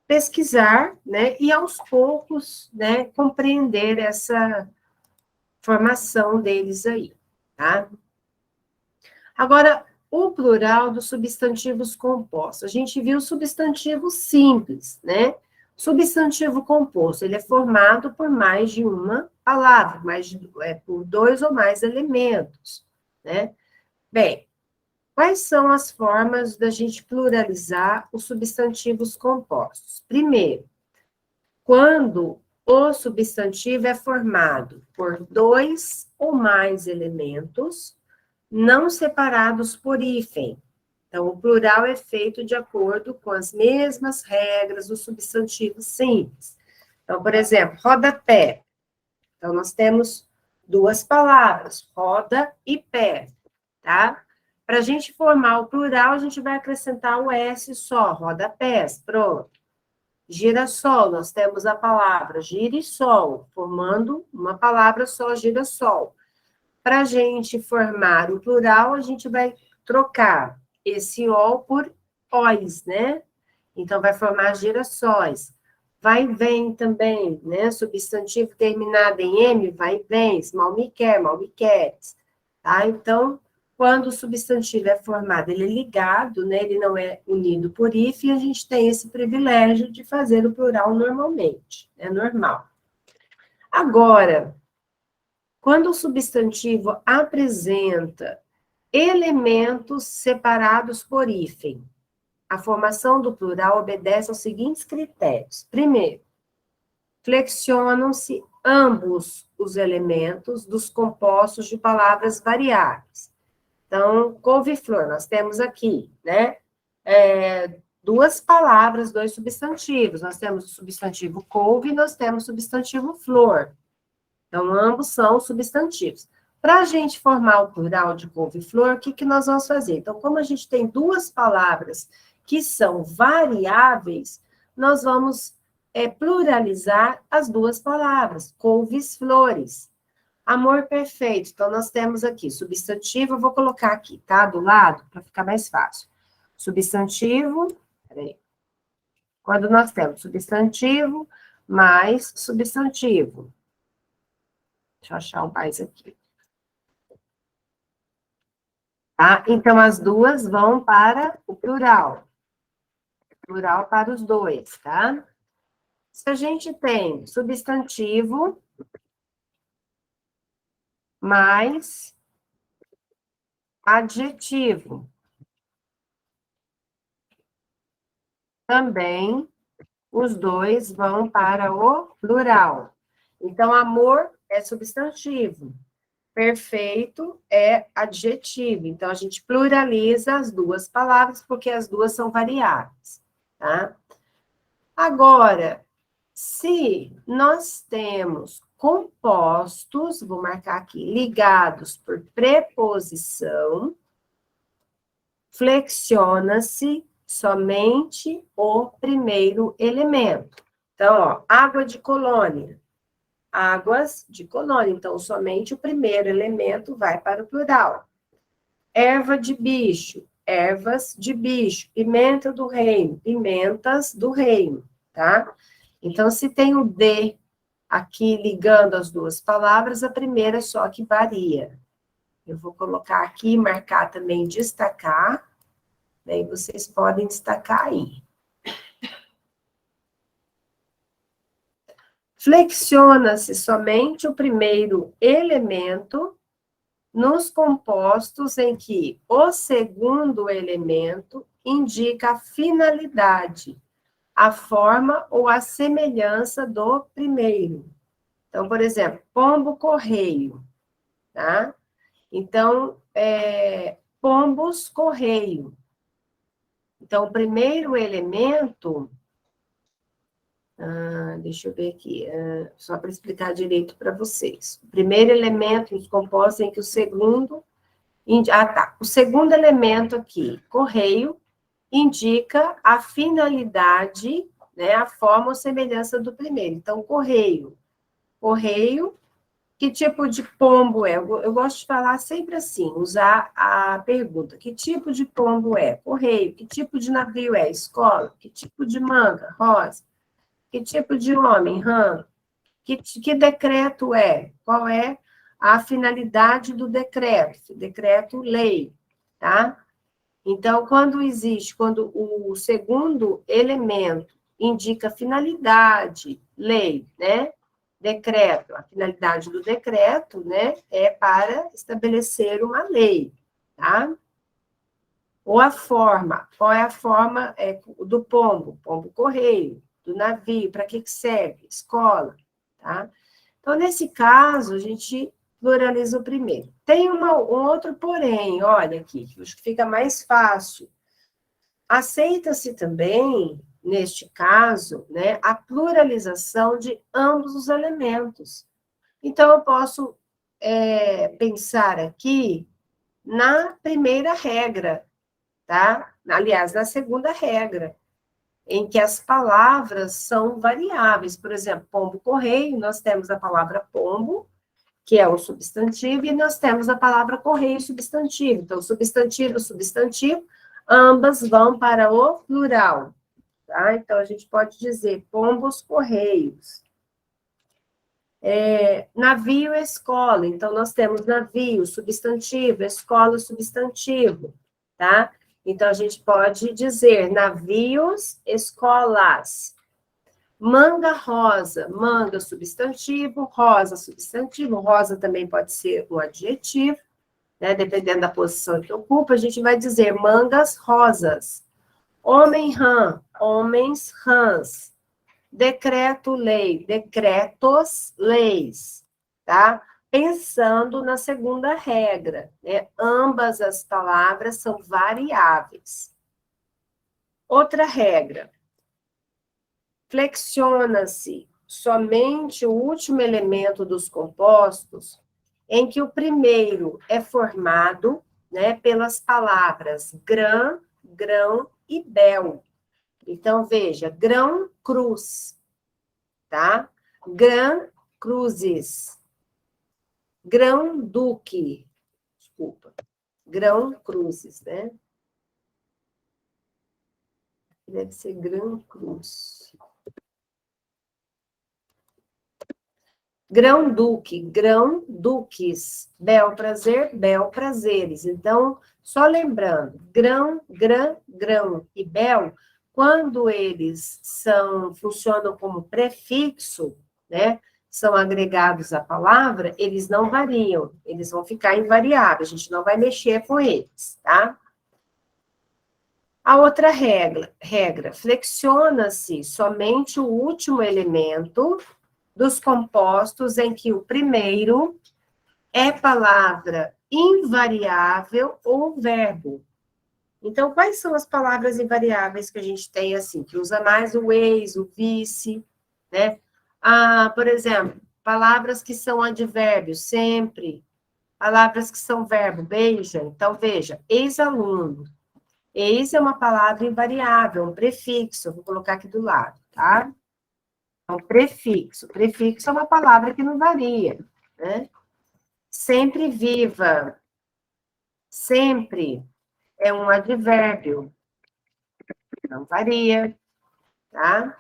pesquisar, né? E aos poucos, né? Compreender essa formação deles aí, tá? Agora, o plural dos substantivos compostos. A gente viu substantivo simples, né? Substantivo composto, ele é formado por mais de uma palavra, por dois ou mais elementos, né? Bem, quais são as formas da gente pluralizar os substantivos compostos? Primeiro, quando o substantivo é formado por dois ou mais elementos, não separados por hífen. Então, o plural é feito de acordo com as mesmas regras do substantivo simples. Então, por exemplo, rodapé. Então, nós temos duas palavras, roda e pé, tá? Para a gente formar o plural, a gente vai acrescentar o S só, rodapés, pronto. Girassol, nós temos a palavra girassol, formando uma palavra só, girassol. Para a gente formar o plural, a gente vai trocar esse O por OIs, né? Então, vai formar girassóis. Vai e vem também, né? Substantivo terminado em M, vai e vem. Mal me quer, mal me queres. Tá? Então, quando o substantivo é formado, ele é ligado, né? Ele não é unido por if, e a gente tem esse privilégio de fazer o plural normalmente. É normal. Agora, quando o substantivo apresenta elementos separados por hífen, a formação do plural obedece aos seguintes critérios. Primeiro, flexionam-se ambos os elementos dos compostos de palavras variáveis. Então, couve-flor, nós temos aqui, né? Duas palavras, dois substantivos. Nós temos o substantivo couve e nós temos o substantivo flor. Então, ambos são substantivos. Para a gente formar o plural de couve-flor, o que nós vamos fazer? Então, como a gente tem duas palavras que são variáveis, nós vamos pluralizar as duas palavras, couves-flores. Amor perfeito. Então, nós temos aqui substantivo, eu vou colocar aqui, tá? Do lado, para ficar mais fácil. Substantivo, peraí. Quando nós temos substantivo mais substantivo. Deixa eu achar o mais aqui. Tá? Então, as duas vão para o plural. Plural para os dois, tá? Se a gente tem substantivo mais adjetivo, também os dois vão para o plural. Então, amor é substantivo, perfeito é adjetivo. Então, a gente pluraliza as duas palavras, porque as duas são variáveis, tá? Agora, se nós temos compostos, vou marcar aqui, ligados por preposição, flexiona-se somente o primeiro elemento. Então, ó, água de colônia, águas de colônia. Então, somente o primeiro elemento vai para o plural. Erva de bicho, ervas de bicho. Pimenta do reino, pimentas do reino, tá? Então, se tem o de aqui ligando as duas palavras, a primeira só que varia. Eu vou colocar aqui, marcar também, destacar. Daí vocês podem destacar aí. Flexiona-se somente o primeiro elemento nos compostos em que o segundo elemento indica a finalidade, a forma ou a semelhança do primeiro. Então, por exemplo, pombo-correio, tá? Então, pombos-correio. Então, o primeiro elemento, deixa eu ver aqui, só para explicar direito para vocês. O primeiro elemento, os compostos em que o segundo... tá. O segundo elemento aqui, correio, indica a finalidade, né, a forma ou semelhança do primeiro. Então, correio. Correio, que tipo de pombo é? Eu gosto de falar sempre assim, usar a pergunta. Que tipo de pombo é? Correio. Que tipo de navio é? Escola. Que tipo de manga? Rosa. Que tipo de homem? Rã. Que decreto é? Qual é a finalidade do decreto? Decreto-lei, tá? Então, quando o segundo elemento indica finalidade, lei, né? Decreto, a finalidade do decreto, né, é para estabelecer uma lei, tá? Ou a forma, qual é a forma do pombo? Pombo-correio, do navio, para que serve? Escola, tá? Então, nesse caso, a gente pluraliza o primeiro. Tem um outro porém, olha aqui, que acho que fica mais fácil. Aceita-se também, neste caso, né, a pluralização de ambos os elementos. Então, eu posso pensar aqui na primeira regra, tá? Aliás, na segunda regra, em que as palavras são variáveis. Por exemplo, pombo-correio, nós temos a palavra pombo, que é o substantivo, e nós temos a palavra correio substantivo. Então, substantivo, substantivo, ambas vão para o plural, tá? Então, a gente pode dizer pombos-correios. Navio, escola. Então, nós temos navio, substantivo, escola, substantivo, tá? Então, a gente pode dizer navios, escolas. Manga rosa, manga substantivo, rosa substantivo, rosa também pode ser um adjetivo, né? Dependendo da posição que ocupa, a gente vai dizer mangas rosas. Homem rã, homens rãs. Decreto-lei, decretos, leis, tá? Pensando na segunda regra, né? Ambas as palavras são variáveis. Outra regra. Flexiona-se somente o último elemento dos compostos, em que o primeiro é formado, né, pelas palavras grã, grão e bel. Então, veja, grão, cruz, tá? Grã, cruzes. Grão-duque, desculpa, grão-cruzes, né? Deve ser grão-cruz. Grão-duque, grão-duques, bel-prazer, bel-prazeres. Então, só lembrando, grão, grã, grão e bel, quando eles funcionam como prefixo, né, são agregados à palavra, eles não variam, eles vão ficar invariáveis, a gente não vai mexer com eles, tá? A outra regra, flexiona-se somente o último elemento dos compostos em que o primeiro é palavra invariável ou verbo. Então, quais são as palavras invariáveis que a gente tem, assim, que usa mais o ex, o vice, né? Por exemplo, palavras que são advérbios, sempre. Palavras que são verbo, beija. Então, veja, ex-aluno. Ex é uma palavra invariável, um prefixo. Eu vou colocar aqui do lado, tá? É um prefixo. Prefixo é uma palavra que não varia, né? Sempre viva. Sempre é um advérbio. Não varia, tá?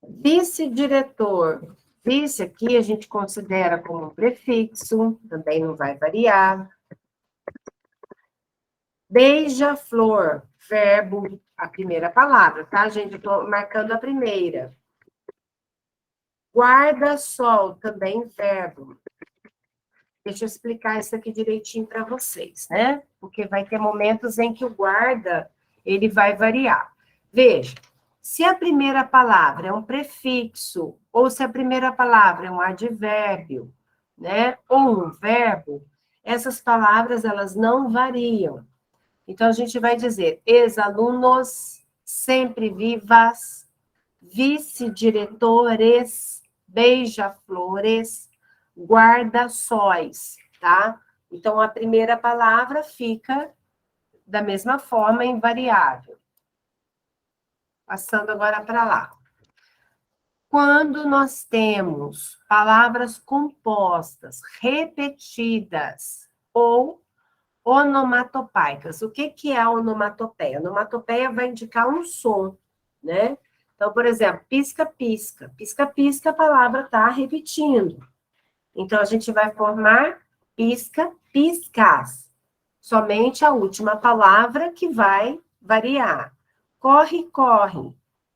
Vice-diretor. Vice aqui a gente considera como um prefixo, também não vai variar. Beija-flor, verbo, a primeira palavra, tá, gente? Eu tô marcando a primeira. Guarda-sol, também verbo. Deixa eu explicar isso aqui direitinho para vocês, né? Porque vai ter momentos em que o guarda, ele vai variar. Veja, se a primeira palavra é um prefixo, ou se a primeira palavra é um advérbio, né? Ou um verbo, essas palavras, elas não variam. Então, a gente vai dizer ex-alunos, sempre vivas, vice-diretores, beija-flores, guarda-sóis, tá? Então, a primeira palavra fica da mesma forma, invariável. Passando agora para lá. Quando nós temos palavras compostas, repetidas ou onomatopeicas. O que é a onomatopeia? A onomatopeia vai indicar um som, né? Então, por exemplo, pisca-pisca. Pisca-pisca, a palavra está repetindo. Então, a gente vai formar pisca-piscas. Somente a última palavra que vai variar. Corre, corre.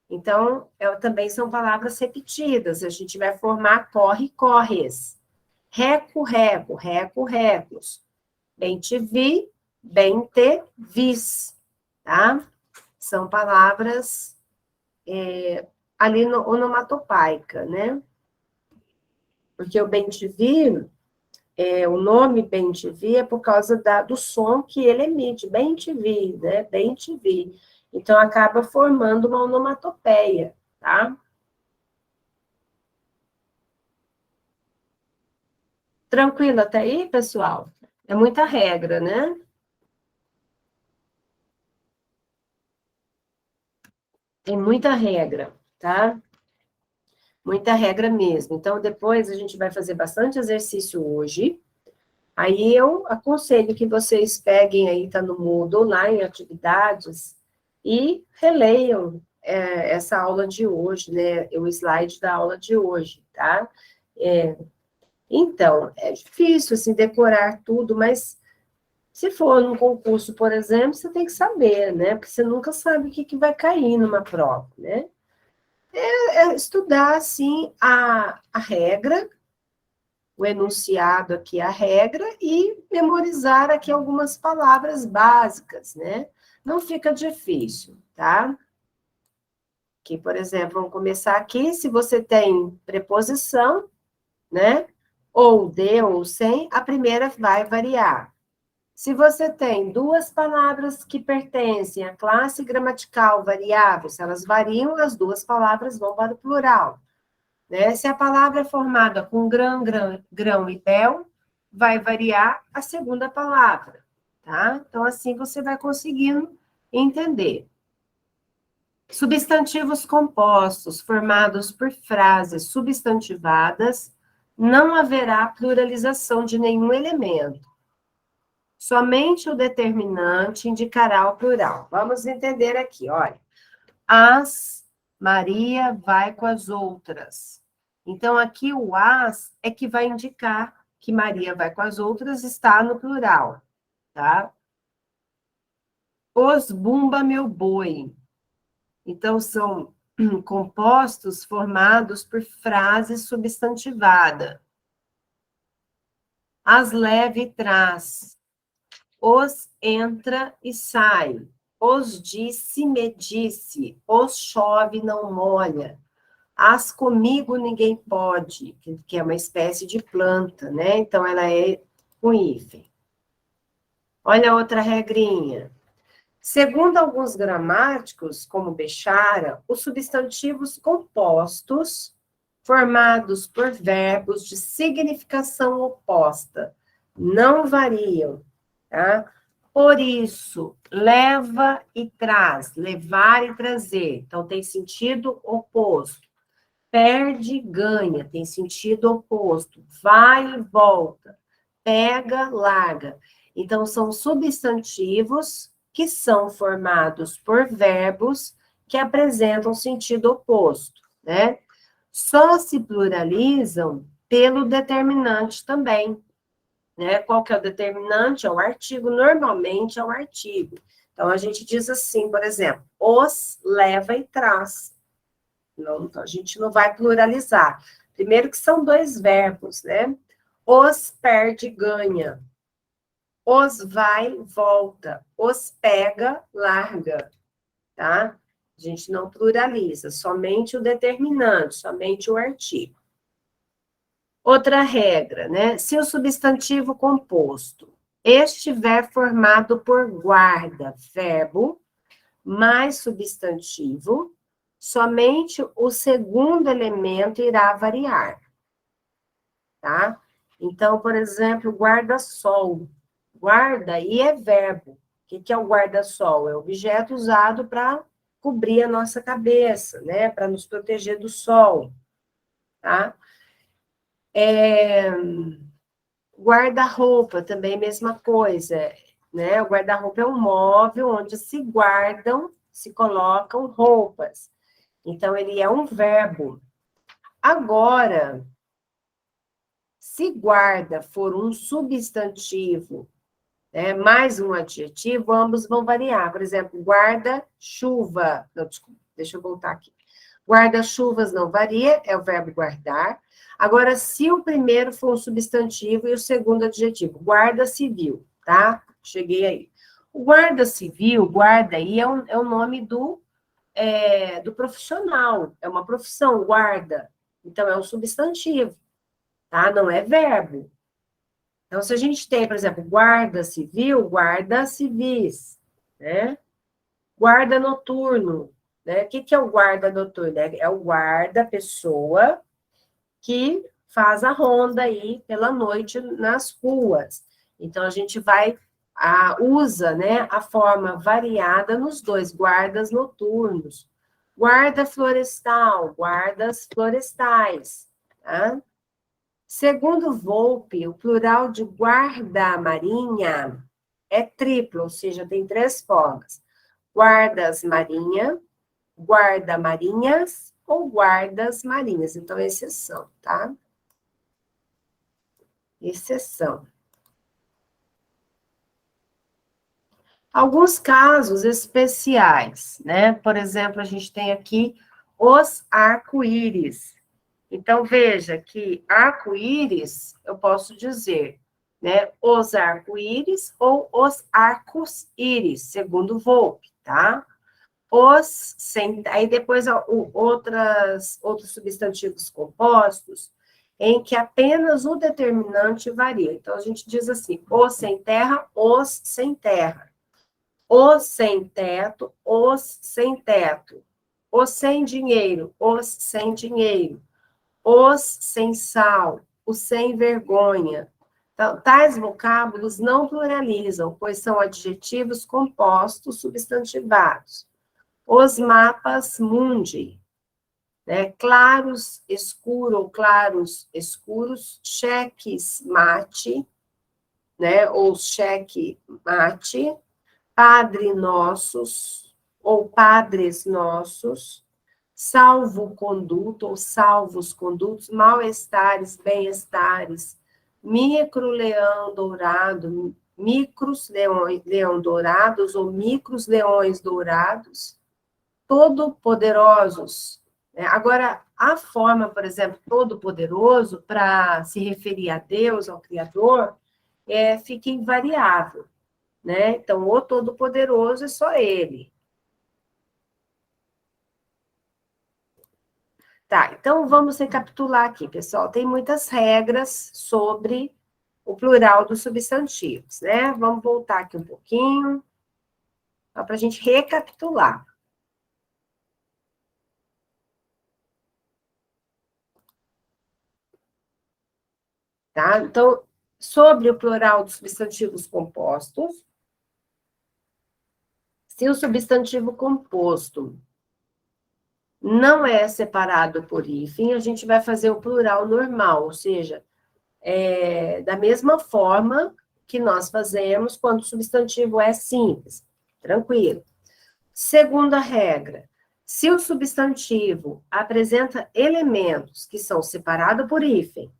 Então, também são palavras repetidas. A gente vai formar corre, corres. Reco, reco, reco, recos. Bem te vi, bem te vis, tá? São palavras ali no onomatopaica, né? Porque o bem te vi, o nome bem te vi é por causa do som que ele emite, bem te vi, né? Bem te vi. Então, acaba formando uma onomatopeia, tá? Tranquilo até aí, pessoal? É muita regra, né? Tem muita regra, tá? Muita regra mesmo. Então, depois a gente vai fazer bastante exercício hoje. Aí eu aconselho que vocês peguem aí, tá no Moodle, lá em atividades, e releiam essa aula de hoje, né? O slide da aula de hoje, tá? Então, é difícil, assim, decorar tudo, mas se for num concurso, por exemplo, você tem que saber, né? Porque você nunca sabe o que vai cair numa prova, né? Estudar, assim, a regra, o enunciado aqui, a regra, e memorizar aqui algumas palavras básicas, né? Não fica difícil, tá? Aqui, por exemplo, vamos começar aqui, se você tem preposição, né? Ou de ou sem, a primeira vai variar. Se você tem duas palavras que pertencem à classe gramatical variável, se elas variam, as duas palavras vão para o plural. Né? Se a palavra é formada com grão, grão, grão e bel, vai variar a segunda palavra, tá? Então, assim você vai conseguindo entender. Substantivos compostos formados por frases substantivadas, não haverá pluralização de nenhum elemento. Somente o determinante indicará o plural. Vamos entender aqui, olha. Maria vai com as outras. Então, aqui o as é que vai indicar que Maria vai com as outras, está no plural, tá? Os bumba meu boi. Então, são compostos formados por frase substantivada. As leve e traz. Os entra e sai. Os disse, me disse. Os chove, não molha. As comigo ninguém pode, que é uma espécie de planta, né? Então, ela é com hífen. Olha a outra regrinha. Segundo alguns gramáticos, como Bechara, os substantivos compostos, formados por verbos de significação oposta, não variam, tá? Por isso, leva e traz, levar e trazer, então tem sentido oposto. Perde, ganha, tem sentido oposto. Vai e volta. Pega, larga. Então, são substantivos que são formados por verbos que apresentam sentido oposto, né? Só se pluralizam pelo determinante também, né? Qual que é o determinante? É o artigo, normalmente é o artigo. Então, a gente diz assim, por exemplo, os leva e traz. Não, a gente não vai pluralizar. Primeiro que são dois verbos, né? Os perde, ganha. Os vai, volta. Os pega, larga. Tá? A gente não pluraliza, somente o determinante, somente o artigo. Outra regra, né? Se o substantivo composto estiver formado por guarda, verbo, mais substantivo, somente o segundo elemento irá variar, tá? Então, por exemplo, guarda-sol. Guarda aí é verbo. O que é o guarda-sol? É objeto usado para cobrir a nossa cabeça, né? Para nos proteger do sol, tá? Guarda-roupa também, mesma coisa, né? O guarda-roupa é um móvel onde se guardam, se colocam roupas. Então, ele é um verbo. Agora, se guarda for um substantivo, né, mais um adjetivo, ambos vão variar. Por exemplo, guarda-chuva. Não, desculpa, deixa eu voltar aqui. Guarda-chuvas não varia, é o verbo guardar. Agora, se o primeiro for um substantivo e o segundo adjetivo, guarda-civil, tá? Cheguei aí. O guarda-civil, guarda aí, é o nome do profissional, é uma profissão, guarda. Então, é um substantivo, tá? Não é verbo. Então, se a gente tem, por exemplo, guarda civil, guarda civis, né? Guarda noturno, né? O que é o guarda noturno? É o guarda, pessoa que faz a ronda aí pela noite nas ruas. Então, a gente usa, né, a forma variada nos dois, guardas noturnos. Guarda florestal, guardas florestais, tá? Segundo Volpe, o plural de guarda-marinha é triplo, ou seja, tem três formas. Guardas-marinha, guarda-marinhas ou guardas-marinhas. Então, exceção, tá? Exceção. Alguns casos especiais, né? Por exemplo, a gente tem aqui os arco-íris. Então, veja que arco-íris, eu posso dizer, né? Os arco-íris ou os arcos-íris, segundo Volpe, tá? Aí depois outros substantivos compostos, em que apenas o determinante varia. Então, a gente diz assim, os sem terra, os sem terra. Os sem teto, os sem teto. Os sem dinheiro, os sem dinheiro. Os sem sal, os sem vergonha. Então, tais vocábulos não pluralizam, pois são adjetivos compostos substantivados. Os mapas mundi, né? Claros, escuro ou claros, escuros, cheques mate, né? Ou cheque mate, Padre nossos, ou padres nossos, salvo-conduto, ou salvos-condutos, mal-estares, bem-estares, micro-leão dourado, micros-leão dourados, ou micros-leões dourados, todo-poderosos. Agora, a forma, por exemplo, todo-poderoso, para se referir a Deus, ao Criador, fica invariável, né? Então, o Todo-Poderoso é só ele. Tá, então vamos recapitular aqui, pessoal. Tem muitas regras sobre o plural dos substantivos, né? Vamos voltar aqui um pouquinho, para a gente recapitular. Tá? Então, sobre o plural dos substantivos compostos, se o substantivo composto não é separado por hífen, a gente vai fazer o plural normal, ou seja, da mesma forma que nós fazemos quando o substantivo é simples. Tranquilo. Segunda regra, se o substantivo apresenta elementos que são separados por hífen,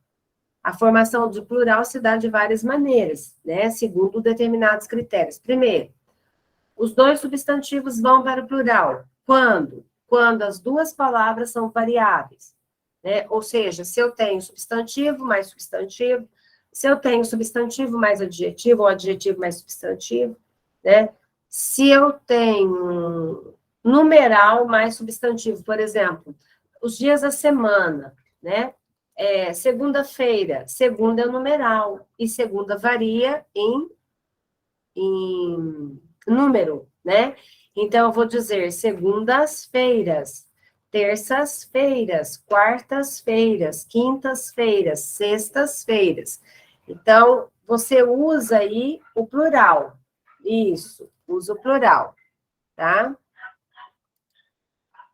a formação de plural se dá de várias maneiras, né? Segundo determinados critérios. Primeiro, os dois substantivos vão para o plural. Quando? Quando as duas palavras são variáveis, né? Ou seja, se eu tenho substantivo mais substantivo, se eu tenho substantivo mais adjetivo, ou adjetivo mais substantivo, né? Se eu tenho numeral mais substantivo, por exemplo, os dias da semana, né? Segunda-feira, segunda é o numeral, e segunda varia em número, né? Então, eu vou dizer segundas-feiras, terças-feiras, quartas-feiras, quintas-feiras, sextas-feiras. Então, você usa aí o plural. Isso, usa o plural, tá?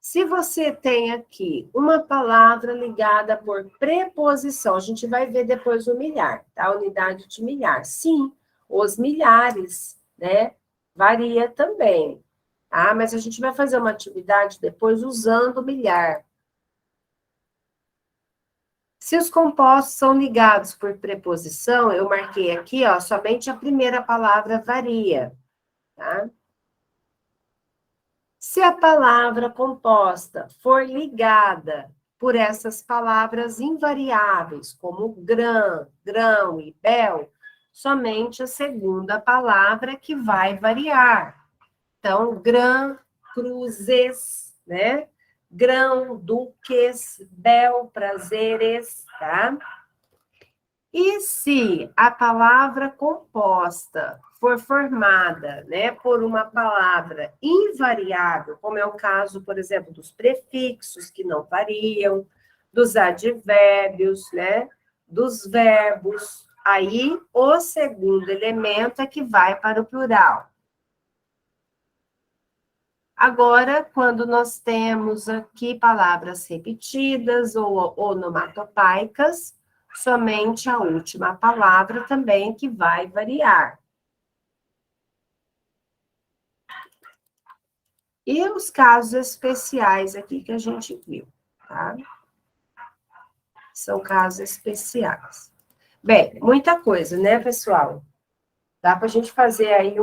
Se você tem aqui uma palavra ligada por preposição, a gente vai ver depois o milhar, tá? A unidade de milhar. Sim, os milhares, né? Varia também, tá? Mas a gente vai fazer uma atividade depois usando o milhar. Se os compostos são ligados por preposição, eu marquei aqui, ó, somente a primeira palavra varia, tá? Se a palavra composta for ligada por essas palavras invariáveis, como grã, grão e bel, somente a segunda palavra que vai variar. Então, grã, cruzes, né? Grão, duques, bel, prazeres, tá? E se a palavra composta for formada, né, por uma palavra invariável, como é o caso, por exemplo, dos prefixos que não variam, dos advérbios, né, dos verbos, aí o segundo elemento é que vai para o plural. Agora, quando nós temos aqui palavras repetidas ou onomatopeicas, somente a última palavra também que vai variar. E os casos especiais aqui que a gente viu, tá? São casos especiais. Bem, muita coisa, né, pessoal? Dá para a gente fazer aí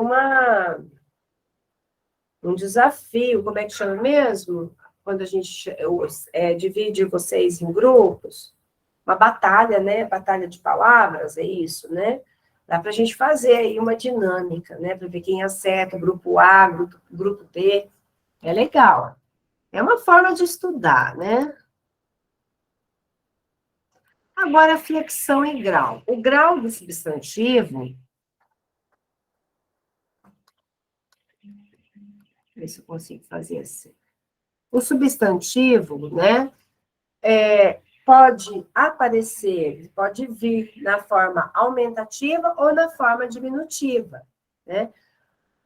um desafio, como é que chama mesmo? Quando a gente divide vocês em grupos. Uma batalha, né? Batalha de palavras, é isso, né? Dá para a gente fazer aí uma dinâmica, né? Para ver quem acerta, grupo A, grupo B. É legal. É uma forma de estudar, né? Agora, flexão e grau. O grau do substantivo. Ver se eu consigo fazer assim. O substantivo, né? Pode aparecer, pode vir na forma aumentativa ou na forma diminutiva, né?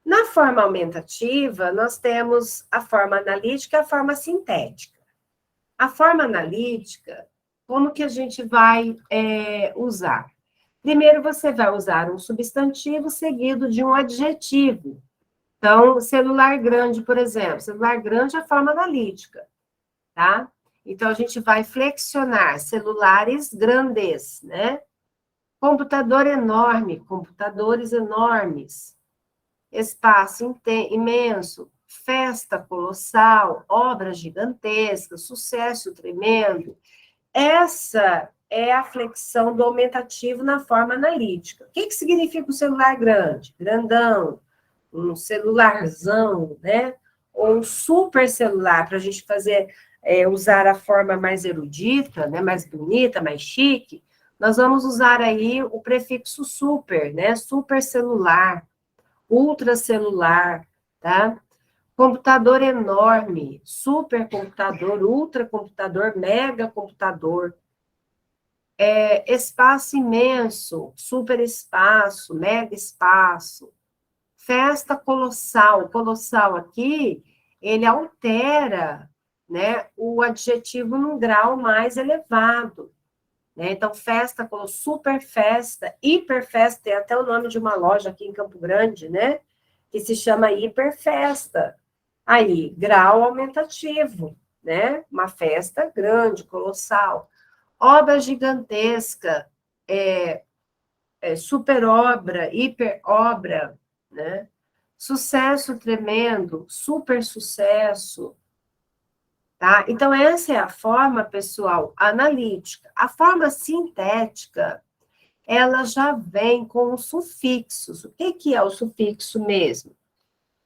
Na forma aumentativa, nós temos a forma analítica e a forma sintética. A forma analítica, como que a gente vai usar? Primeiro, você vai usar um substantivo seguido de um adjetivo. Então, celular grande, por exemplo. Celular grande é a forma analítica, tá? Então, a gente vai flexionar celulares grandes, né? Computador enorme, computadores enormes. Espaço imenso, festa colossal, obra gigantesca, sucesso tremendo. Essa é a flexão do aumentativo na forma analítica. O que significa o celular grande? Grandão, um celularzão, né? Ou um super celular, para a gente fazer, usar a forma mais erudita, né? Mais bonita, mais chique. Nós vamos usar aí o prefixo super, né? Super celular, ultracelular, tá? Computador enorme, supercomputador, ultracomputador, megacomputador, espaço imenso, superespaço, mega espaço, festa colossal. Colossal aqui, ele altera, né, o adjetivo num grau mais elevado. Né? Então, festa, super festa, hiper festa, tem até o nome de uma loja aqui em Campo Grande, né? Que se chama hiper festa. Aí, grau aumentativo, né? Uma festa grande, colossal. Obra gigantesca, super obra, hiper obra, né? Sucesso tremendo, super sucesso, tá? Então, essa é a forma, pessoal, analítica. A forma sintética, ela já vem com os sufixos. O que é o sufixo mesmo?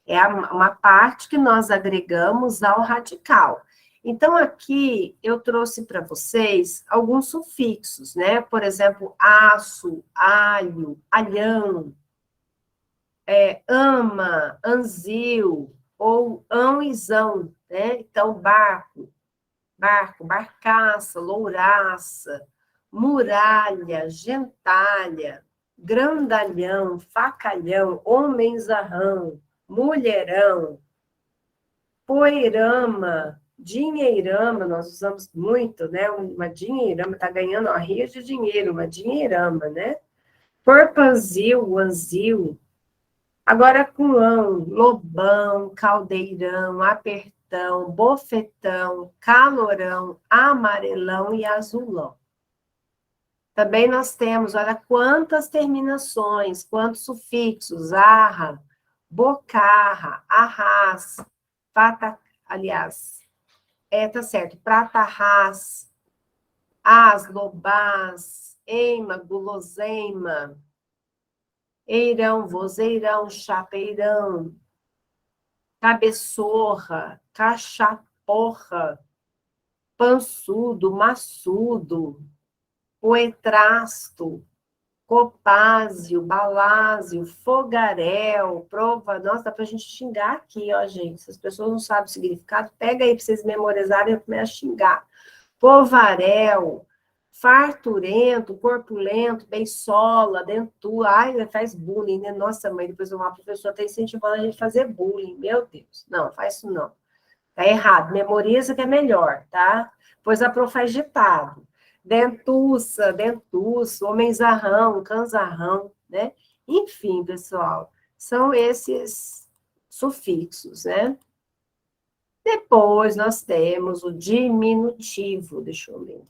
É uma parte que nós agregamos ao radical. Então, aqui eu trouxe para vocês alguns sufixos, né? Por exemplo, aço, alho, alhão, ama, anzil, ou ão e zão, né? Então, barco, barcaça, louraça, muralha, gentalha, grandalhão, facalhão, homenzarrão, mulherão, poeirama, dinheirama, nós usamos muito, né? Uma dinheirama, está ganhando uma ria de dinheiro, uma dinheirama, né? Porpanzil, anzil, agora com ão, lobão, caldeirão, apertão, bofetão, calorão, amarelão e azulão. Também nós temos, olha quantas terminações, quantos sufixos, arra, bocarra, arras, pata, aliás, tá certo, pratarras, as, lobás, eima, guloseima, eirão, vozeirão, chapeirão, cabeçorra, cachaporra, pançudo, maçudo, poetrasto, copázio, balásio, fogaréu, prova. Nossa, dá pra gente xingar aqui, ó, gente. Se as pessoas não sabem o significado, pega aí pra vocês memorizarem e começar a xingar. Povaréu, farturento, corpulento, beisola, dentua. Ai, faz bullying, né? Nossa, mãe, depois uma professora está incentivando a gente a fazer bullying. Meu Deus. Não, faz isso não. Tá errado. Memoriza que é melhor, tá? Pois a prof faz ditado. Dentuça, dentuço, homenzarrão, canzarrão, né? Enfim, pessoal, são esses sufixos, né? Depois nós temos o diminutivo, deixa eu ler.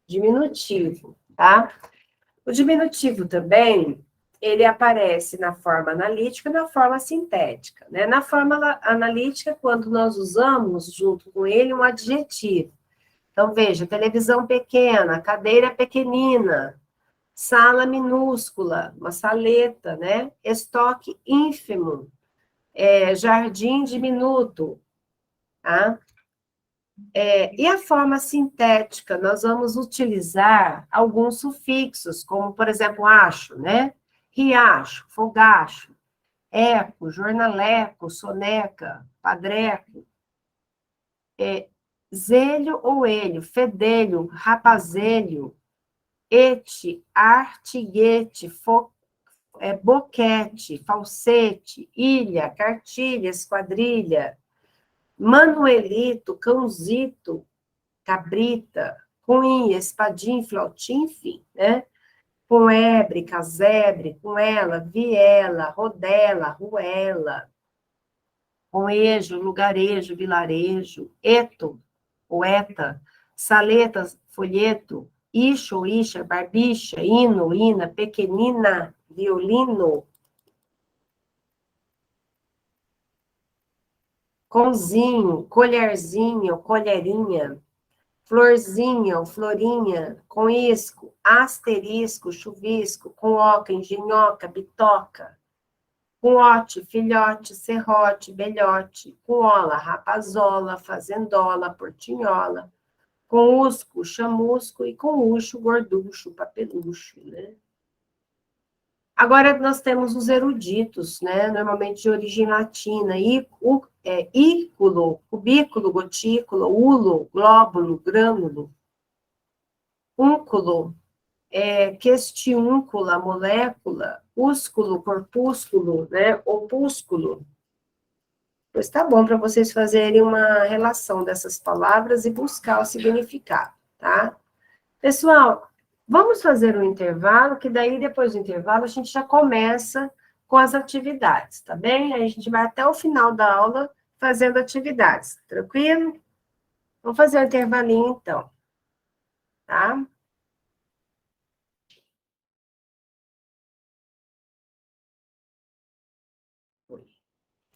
Diminutivo, tá? O diminutivo também, ele aparece na forma analítica e na forma sintética, né? Na forma analítica, quando nós usamos junto com ele um adjetivo. Então, veja, televisão pequena, cadeira pequenina, sala minúscula, uma saleta, né? Estoque ínfimo, jardim diminuto, tá? E a forma sintética, nós vamos utilizar alguns sufixos, como, por exemplo, acho, né? Riacho, fogacho, eco, jornaleco, soneca, padreco, zelho ou elho, fedelho, rapazelho, ete, artiguete, boquete, falsete, ilha, cartilha, esquadrilha, manuelito, cãozito, cabrita, cunha, espadim, flautim, enfim, né? Poebre, casebre, com ela, viela, rodela, ruela, coejo, lugarejo, vilarejo, eto, poeta, saleta, folheto, ixo, ixa, barbicha, hino, ina, pequenina, violino, conzinho, colherzinho, colherinha, florzinha ou florinha, com isco, asterisco, chuvisco, com oca, engenhoca, bitoca, com ote, filhote, serrote, belhote, com ola, rapazola, fazendola, portinhola, com usco, chamusco e com ucho, gorducho, papelucho, né? Agora nós temos os eruditos, né? Normalmente de origem latina, ículo, cubículo, gotículo, ulo, glóbulo, grânulo, únculo, questiúncula, molécula, úsculo, corpúsculo, né? Opúsculo. Pois tá bom para vocês fazerem uma relação dessas palavras e buscar o significado, tá? Pessoal, vamos fazer um intervalo, que daí depois do intervalo a gente já começa com as atividades, tá bem? Aí a gente vai até o final da aula fazendo atividades, tranquilo? Vamos fazer um intervalinho então, tá?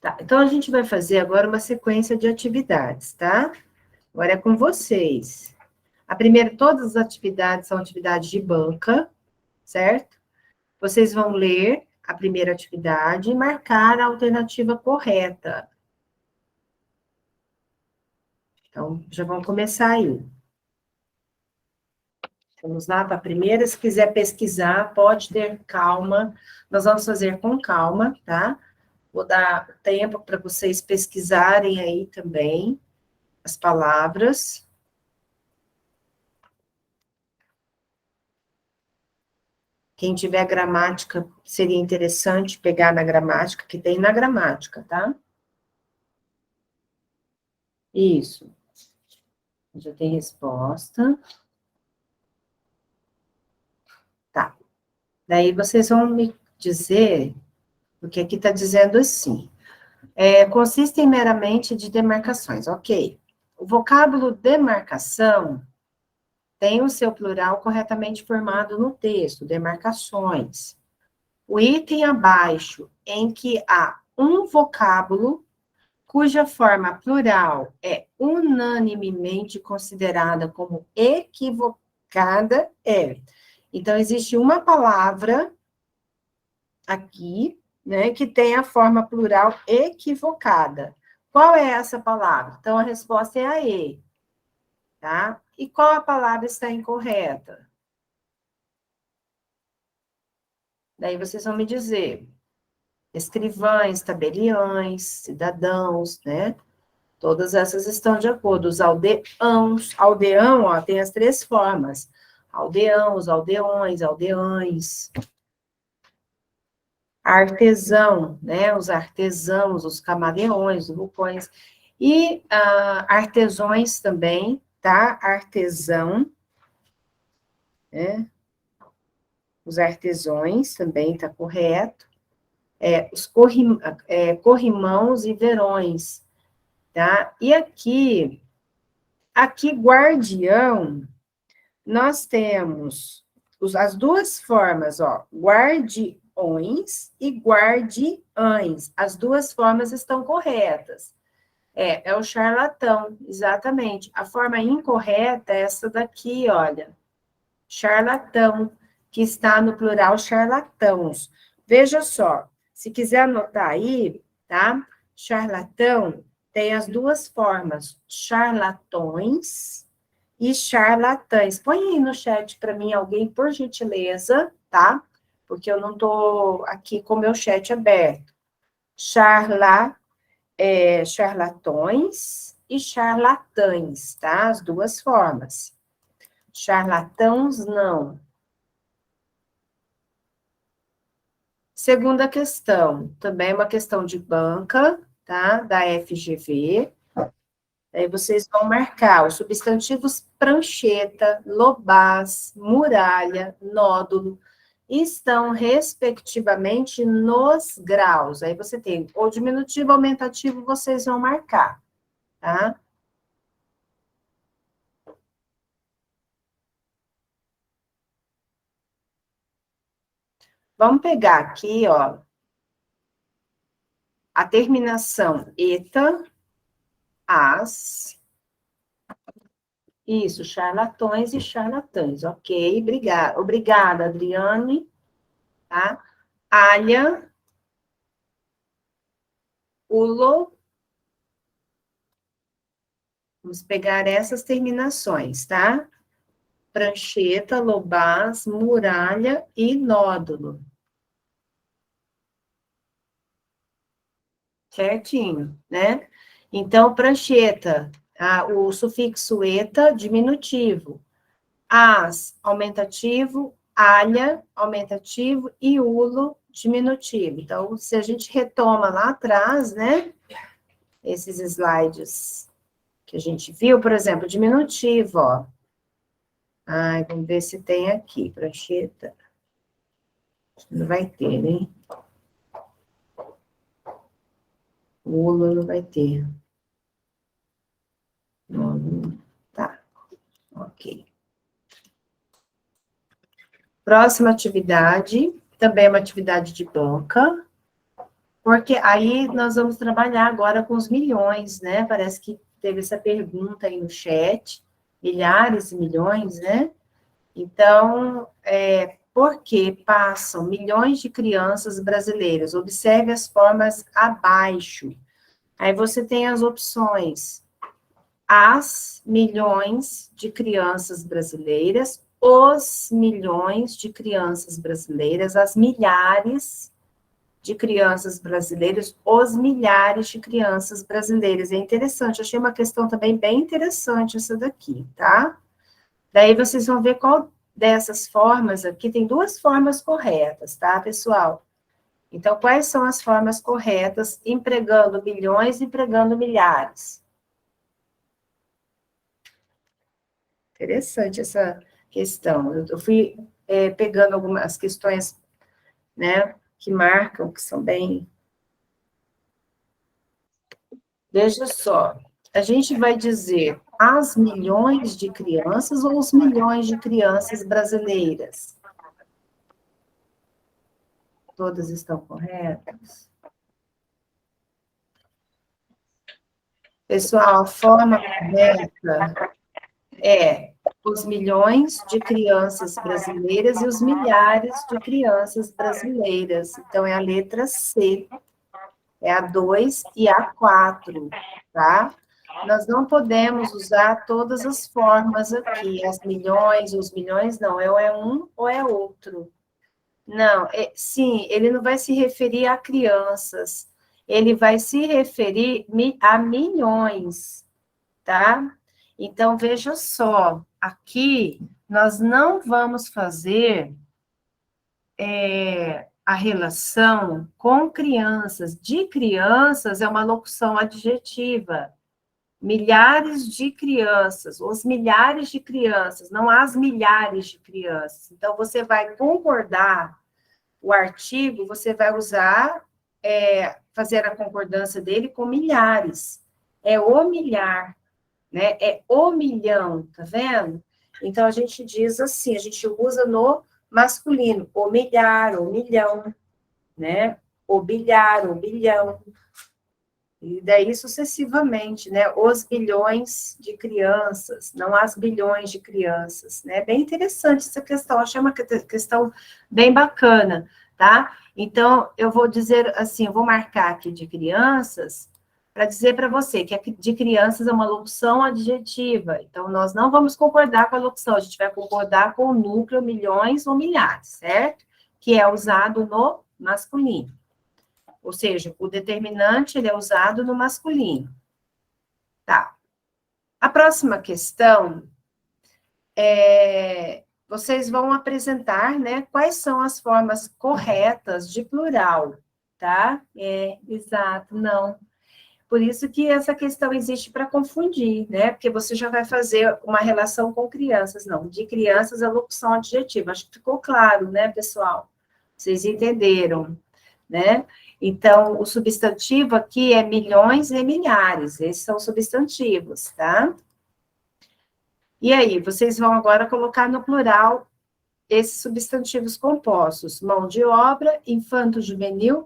Tá, então a gente vai fazer agora uma sequência de atividades, tá? Agora é com vocês. A primeira, todas as atividades são atividades de banca, certo? Vocês vão ler a primeira atividade e marcar a alternativa correta. Então, já vamos começar aí. Vamos lá para a primeira. Se quiser pesquisar, pode ter calma. Nós vamos fazer com calma, tá? Vou dar tempo para vocês pesquisarem aí também as palavras. Quem tiver gramática, seria interessante pegar na gramática, que tem na gramática, tá? Isso. Já tem resposta. Tá. Daí vocês vão me dizer, porque aqui está dizendo assim, consistem meramente de demarcações, ok. O vocábulo demarcação tem o seu plural corretamente formado no texto, demarcações. O item abaixo, em que há um vocábulo cuja forma plural é unanimemente considerada como equivocada, é. Então, existe uma palavra aqui, né, que tem a forma plural equivocada. Qual é essa palavra? Então, a resposta é a E, tá? E qual a palavra está incorreta? Daí vocês vão me dizer. Escrivães, tabeliães, cidadãos, né? Todas essas estão de acordo. Os aldeãos, aldeão, ó, tem as três formas. Aldeãos, aldeões, aldeães. Artesão, né? Os artesãos, os camaleões, os vulcões. E artesões também, tá? Artesão, né? Os artesões também tá correto. Os corrimãos e verões, tá? E aqui, guardião, nós temos as duas formas, ó, guardiões e guardiães. As duas formas estão corretas. É o charlatão, exatamente. A forma incorreta é essa daqui, olha. Charlatão, que está no plural charlatãos. Veja só, se quiser anotar aí, tá? Charlatão tem as duas formas, charlatões e charlatães. Põe aí no chat para mim alguém, por gentileza, tá? Porque eu não estou aqui com o meu chat aberto. Charlatões e charlatães, tá? As duas formas. Charlatãos, não. Segunda questão, também é uma questão de banca, tá? Da FGV. Aí vocês vão marcar os substantivos prancheta, lobaz, muralha, nódulo, estão, respectivamente, nos graus. Aí você tem ou diminutivo, aumentativo, vocês vão marcar, tá? Vamos pegar aqui, ó, a terminação eta, as, isso, charlatões e charlatãs, ok? Obrigada, Adriane, tá? Alha, ulo, vamos pegar essas terminações, tá? Prancheta, lobaz, muralha e nódulo. Certinho, né? Então, prancheta, o sufixo eta, diminutivo. As, aumentativo. Alha, aumentativo. E ulo, diminutivo. Então, se a gente retoma lá atrás, né? Esses slides que a gente viu, por exemplo, diminutivo, ó. Ai, vamos ver se tem aqui, prancheta. Não vai ter, né? O ulo não vai ter. Tá, ok. Próxima atividade, também é uma atividade de banca, porque aí nós vamos trabalhar agora com os milhões, né? Parece que teve essa pergunta aí no chat, milhares e milhões, né? Então, por que passam milhões de crianças brasileiras? Observe as formas abaixo. Aí você tem as opções: as milhões de crianças brasileiras, os milhões de crianças brasileiras, as milhares de crianças brasileiras, os milhares de crianças brasileiras. É interessante, achei uma questão também bem interessante essa daqui, tá? Daí vocês vão ver qual dessas formas aqui, tem duas formas corretas, tá, pessoal? Então, quais são as formas corretas, empregando milhões e empregando milhares? Interessante essa questão. Eu fui pegando algumas questões, né, que marcam, que são bem... Veja só, a gente vai dizer as milhões de crianças ou os milhões de crianças brasileiras? Todas estão corretas? Pessoal, a forma correta é os milhões de crianças brasileiras e os milhares de crianças brasileiras. Então, é a letra C, é a 2 e a 4, tá? Nós não podemos usar todas as formas aqui, as milhões, os milhões, não, ou é um ou é outro. Não, sim, ele não vai se referir a crianças, ele vai se referir a milhões, tá? Então, veja só, aqui nós não vamos fazer a relação com crianças. De crianças é uma locução adjetiva. Milhares de crianças, os milhares de crianças, não as milhares de crianças. Então, você vai concordar o artigo, você vai usar, fazer a concordância dele com milhares. É o milhar, né? É o milhão, tá vendo? Então, a gente diz assim, a gente usa no masculino, o milhar, o milhão, né? O bilhar, o bilhão. E daí sucessivamente, né? Os bilhões de crianças, não as bilhões de crianças, né? Bem interessante essa questão, achei uma questão bem bacana, tá? Então, eu vou dizer assim, eu vou marcar aqui de crianças, para dizer para você que de crianças é uma locução adjetiva. Então, nós não vamos concordar com a locução, a gente vai concordar com o núcleo milhões ou milhares, certo? Que é usado no masculino. Ou seja, o determinante ele é usado no masculino. Tá. A próxima questão vocês vão apresentar, né, quais são as formas corretas de plural, tá? Exato, não. Por isso que essa questão existe para confundir, né? Porque você já vai fazer uma relação com crianças, não. De crianças, a locução adjetiva. Acho que ficou claro, né, pessoal? Vocês entenderam, né? Então, o substantivo aqui é milhões e milhares. Esses são substantivos, tá? E aí, vocês vão agora colocar no plural esses substantivos compostos. Mão de obra, infanto-juvenil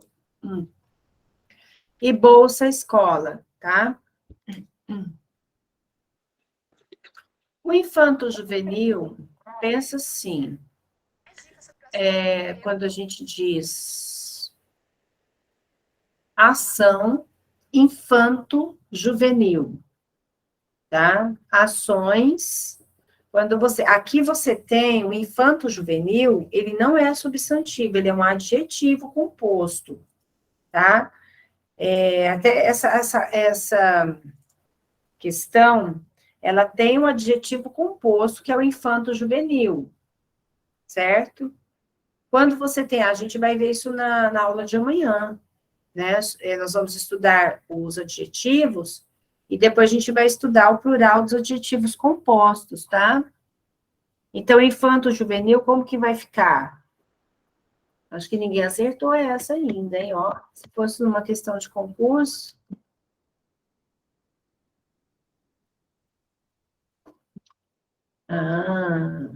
e bolsa-escola, tá? O infanto-juvenil, pensa assim, quando a gente diz ação infanto-juvenil, tá? Ações, aqui você tem o infanto-juvenil, ele não é substantivo, ele é um adjetivo composto, tá? Até essa questão, ela tem um adjetivo composto, que é o infanto-juvenil, certo? Quando você tem, a gente vai ver isso na aula de amanhã, né? Nós vamos estudar os adjetivos, e depois a gente vai estudar o plural dos adjetivos compostos, tá? Então, infanto-juvenil, como que vai ficar? Acho que ninguém acertou essa ainda, hein? Ó, se fosse uma questão de concurso... Ah,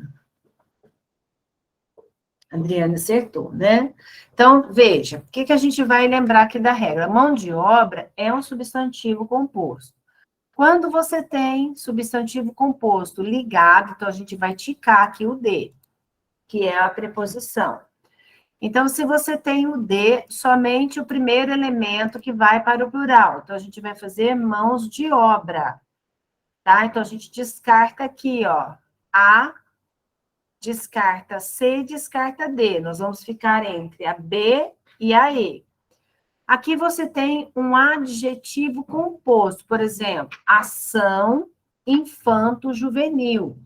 Adriana acertou, né? Então, veja, o que a gente vai lembrar aqui da regra? Mão de obra é um substantivo composto. Quando você tem substantivo composto ligado, então a gente vai ticar aqui o D, que é a preposição. Então, se você tem o D, somente o primeiro elemento que vai para o plural. Então, a gente vai fazer mãos de obra, tá? Então, a gente descarta aqui, ó, A, descarta C, descarta D. Nós vamos ficar entre a B e a E. Aqui você tem um adjetivo composto, por exemplo, ação infanto-juvenil,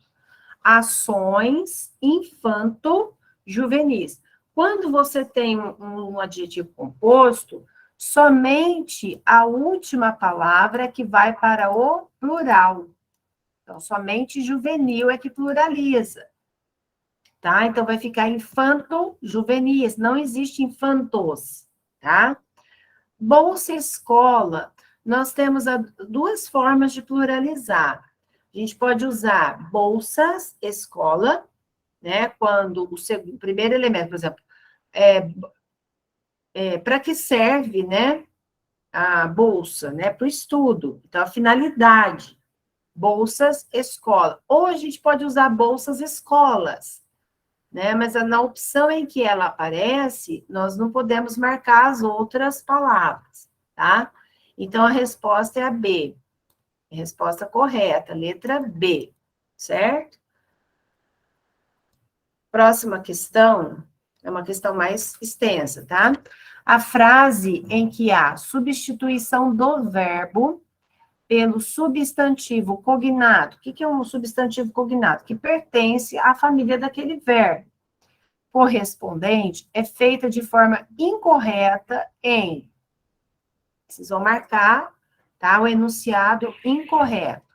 ações infanto-juvenis. Quando você tem um adjetivo composto, somente a última palavra é que vai para o plural. Então, somente juvenil é que pluraliza. Tá? Então, vai ficar infanto-juvenis, não existe infantos, tá? Bolsa escola, nós temos duas formas de pluralizar. A gente pode usar bolsas escola, né? Quando o primeiro elemento, por exemplo, para que serve, né? A bolsa, né? Para o estudo. Então, a finalidade, bolsas escola. Ou a gente pode usar bolsas escolas, né? Mas na opção em que ela aparece, nós não podemos marcar as outras palavras, tá? Então, a resposta é a B. A resposta correta, letra B, certo? Próxima questão é uma questão mais extensa, tá? A frase em que há substituição do verbo pelo substantivo cognado. O que é um substantivo cognado? Que pertence à família daquele verbo. Correspondente é feita de forma incorreta em... Vocês vão marcar, tá? O enunciado incorreto.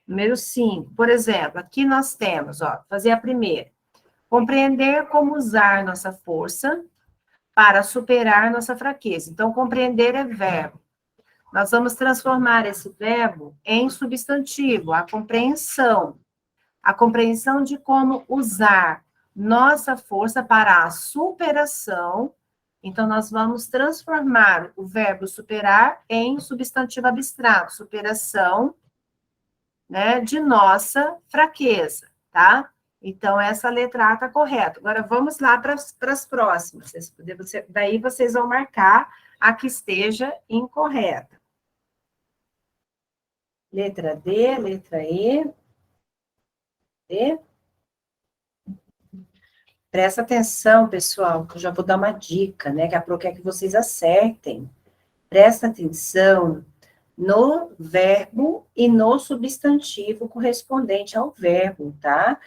Número 5, por exemplo, aqui nós temos, ó, fazer a primeira. Compreender como usar nossa força para superar nossa fraqueza. Então, compreender é verbo. Nós vamos transformar esse verbo em substantivo, a compreensão. A compreensão de como usar nossa força para a superação. Então, nós vamos transformar o verbo superar em substantivo abstrato, superação, né, de nossa fraqueza, tá? Então, essa letra A está correta. Agora, vamos lá para as próximas. Daí, vocês vão marcar a que esteja incorreta. Letra D, letra E. D. Presta atenção, pessoal, que eu já vou dar uma dica, né? Que a Pro quer que vocês acertem. Presta atenção no verbo e no substantivo correspondente ao verbo, tá?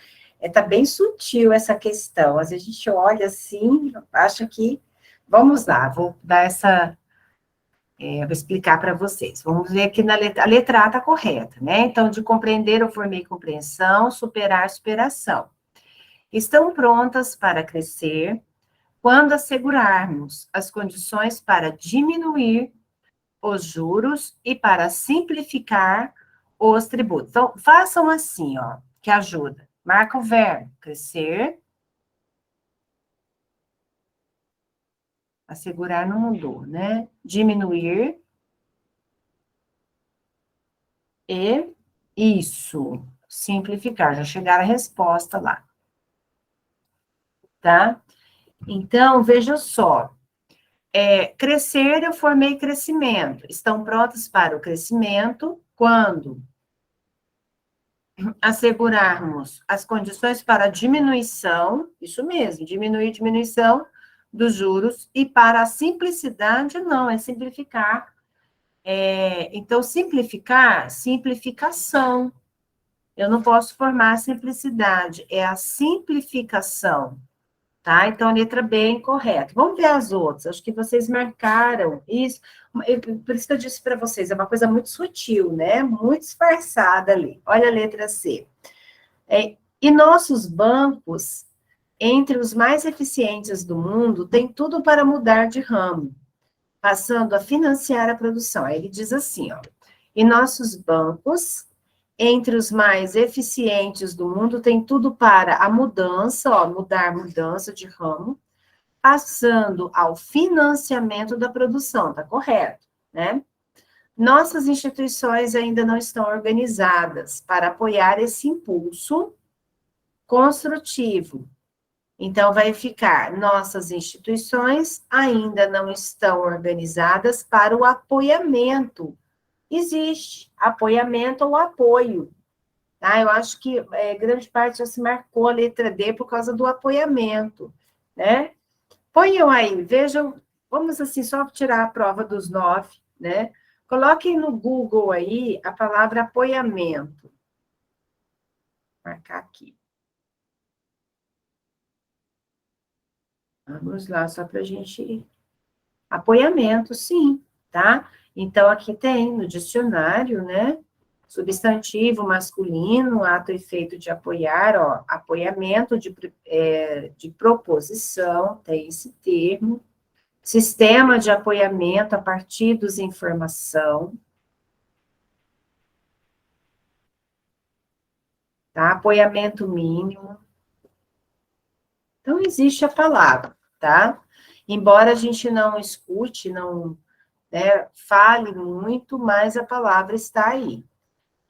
Tá bem sutil essa questão. Às vezes a gente olha assim, acha que... Vamos lá, vou dar essa... vou explicar para vocês. Vamos ver aqui na letra... A letra A está correta, né? Então, de compreender, eu formei compreensão, superar, superação. Estão prontas para crescer quando assegurarmos as condições para diminuir os juros e para simplificar os tributos. Então, façam assim, ó, que ajuda. Marca o verbo, crescer. Assegurar não mudou, né? Diminuir. E isso. Simplificar. Já chegaram a resposta lá. Tá? Então, veja só. Crescer, eu formei crescimento. Estão prontos para o crescimento quando assegurarmos as condições para a diminuição, isso mesmo, diminuição dos juros, e para a simplicidade, não, é simplificar. Então, simplificar, simplificação. Eu não posso formar simplicidade, é a simplificação. Tá? Então, a letra B é incorreta. Vamos ver as outras. Acho que vocês marcaram isso. Por isso que eu disse para vocês, é uma coisa muito sutil, né? Muito disfarçada ali. Olha a letra C. E nossos bancos, entre os mais eficientes do mundo, têm tudo para mudar de ramo, passando a financiar a produção. Aí ele diz assim, ó. E nossos bancos, entre os mais eficientes do mundo, tem tudo para a mudança, ó, mudança de ramo, passando ao financiamento da produção, tá correto, né? Nossas instituições ainda não estão organizadas para apoiar esse impulso construtivo. Então, vai ficar, nossas instituições ainda não estão organizadas para o apoiamento. Existe apoiamento ou apoio. Tá? Eu acho que grande parte já se marcou a letra D por causa do apoiamento, né? Ponham aí, vejam, vamos assim, só tirar a prova dos 9, né? Coloquem no Google aí a palavra apoiamento. Vou marcar aqui. Vamos lá, só para a gente... Apoiamento, sim, tá? Então, aqui tem no dicionário, né? Substantivo masculino, ato e efeito de apoiar, ó, apoiamento de proposição, tem esse termo. Sistema de apoiamento a partir dos informação. Tá? Apoiamento mínimo. Então, existe a palavra, tá? Embora a gente não escute, não, né, fale muito, mas a palavra está aí.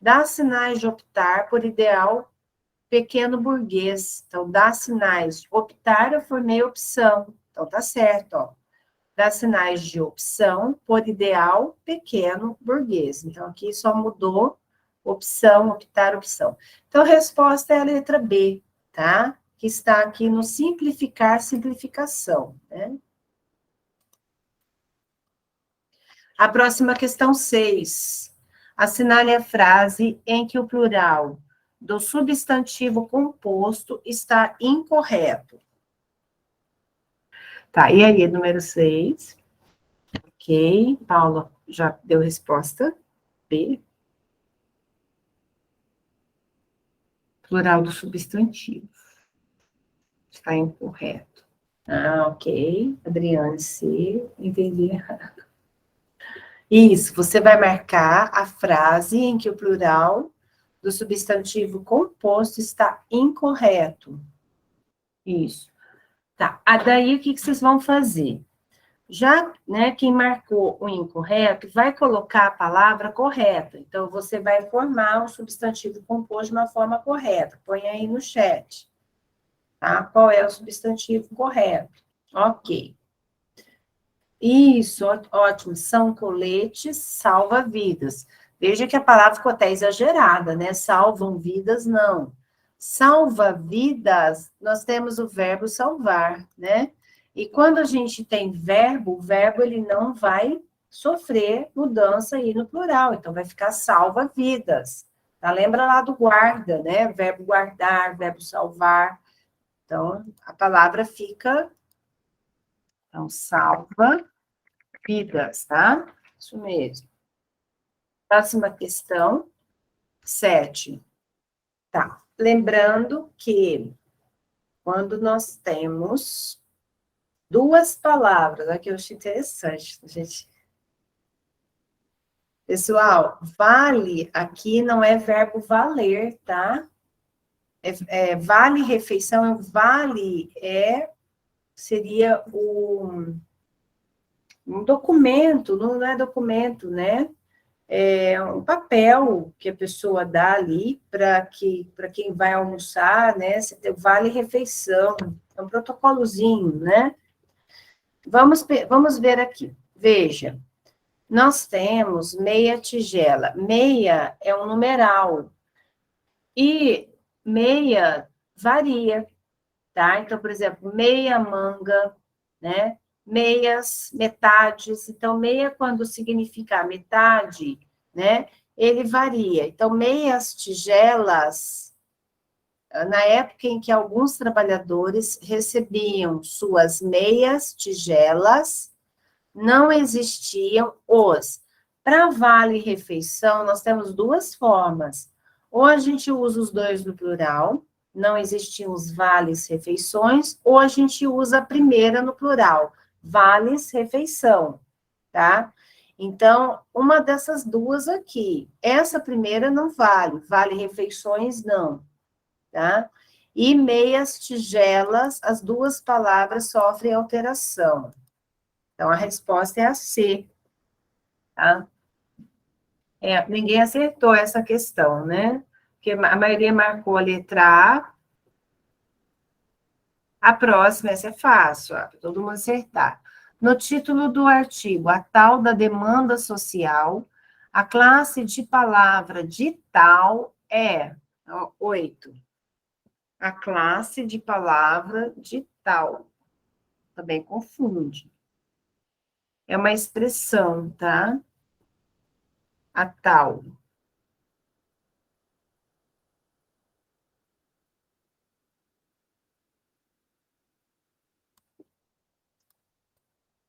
Dá sinais de optar por ideal pequeno burguês. Então, dá sinais de optar, eu formei opção. Então, tá certo, ó. Dá sinais de opção por ideal pequeno burguês. Então, aqui só mudou opção, optar, opção. Então, a resposta é a letra B, tá? Que está aqui no simplificar, simplificação, né? A próxima questão 6. Assinale a frase em que o plural do substantivo composto está incorreto. Tá, e aí, número 6. Ok, Paula já deu resposta. B. Plural do substantivo. Está incorreto. Ah, ok. Adriane, C. Entendi errado. Isso, você vai marcar a frase em que o plural do substantivo composto está incorreto. Isso. Tá, daí o que vocês vão fazer? Já, né, quem marcou o incorreto, vai colocar a palavra correta. Então, você vai formar o substantivo composto de uma forma correta. Põe aí no chat. Tá? Qual é o substantivo correto? Ok. Isso, ótimo. São coletes salva-vidas. Veja que a palavra ficou até exagerada, né? Salvam vidas, não. Salva-vidas, nós temos o verbo salvar, né? E quando a gente tem verbo, o verbo ele não vai sofrer mudança aí no plural, então vai ficar salva-vidas, Tá? Lembra lá do guarda, né? Verbo guardar, verbo salvar. Então, a palavra fica... Então, salva vidas, tá? Isso mesmo. Próxima questão, 7. Tá. Lembrando que quando nós temos duas palavras, aqui eu achei interessante, gente. Pessoal, vale aqui não é verbo valer, tá? Vale refeição, vale seria um documento, não é documento, né? É um papel que a pessoa dá ali para quem vai almoçar, né? Vale refeição, é um protocolozinho, né? Vamos ver aqui. Veja, nós temos meia tigela. Meia é um numeral. E meia varia, tá? Então, por exemplo, meia manga, né? Meias, metades. Então, meia, quando significa metade, né? Ele varia. Então, meias tigelas, na época em que alguns trabalhadores recebiam suas meias tigelas, não existiam os. Para vale-refeição, nós temos duas formas. Ou a gente usa os dois no plural, não existiam os vales-refeições, ou a gente usa a primeira no plural, vales-refeição, tá? Então, uma dessas duas aqui. Essa primeira não vale, vale-refeições não, tá? E meias tigelas, as duas palavras sofrem alteração. Então, a resposta é a C, tá? Ninguém acertou essa questão, né? Porque a maioria marcou a letra A. A próxima, essa é fácil, para todo mundo acertar. No título do artigo, a tal da demanda social, a classe de palavra de tal é... 8. A classe de palavra de tal. Também confunde. É uma expressão, tá? A tal.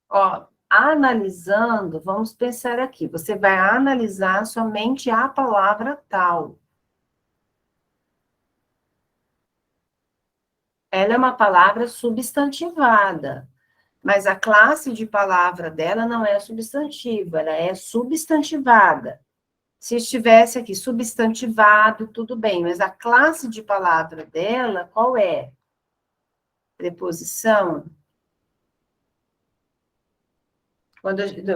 Ó, analisando, vamos pensar aqui, você vai analisar somente a palavra tal. Ela é uma palavra substantivada, mas a classe de palavra dela não é substantiva, ela é substantivada. Se estivesse aqui substantivado, tudo bem, mas a classe de palavra dela, qual é? Preposição.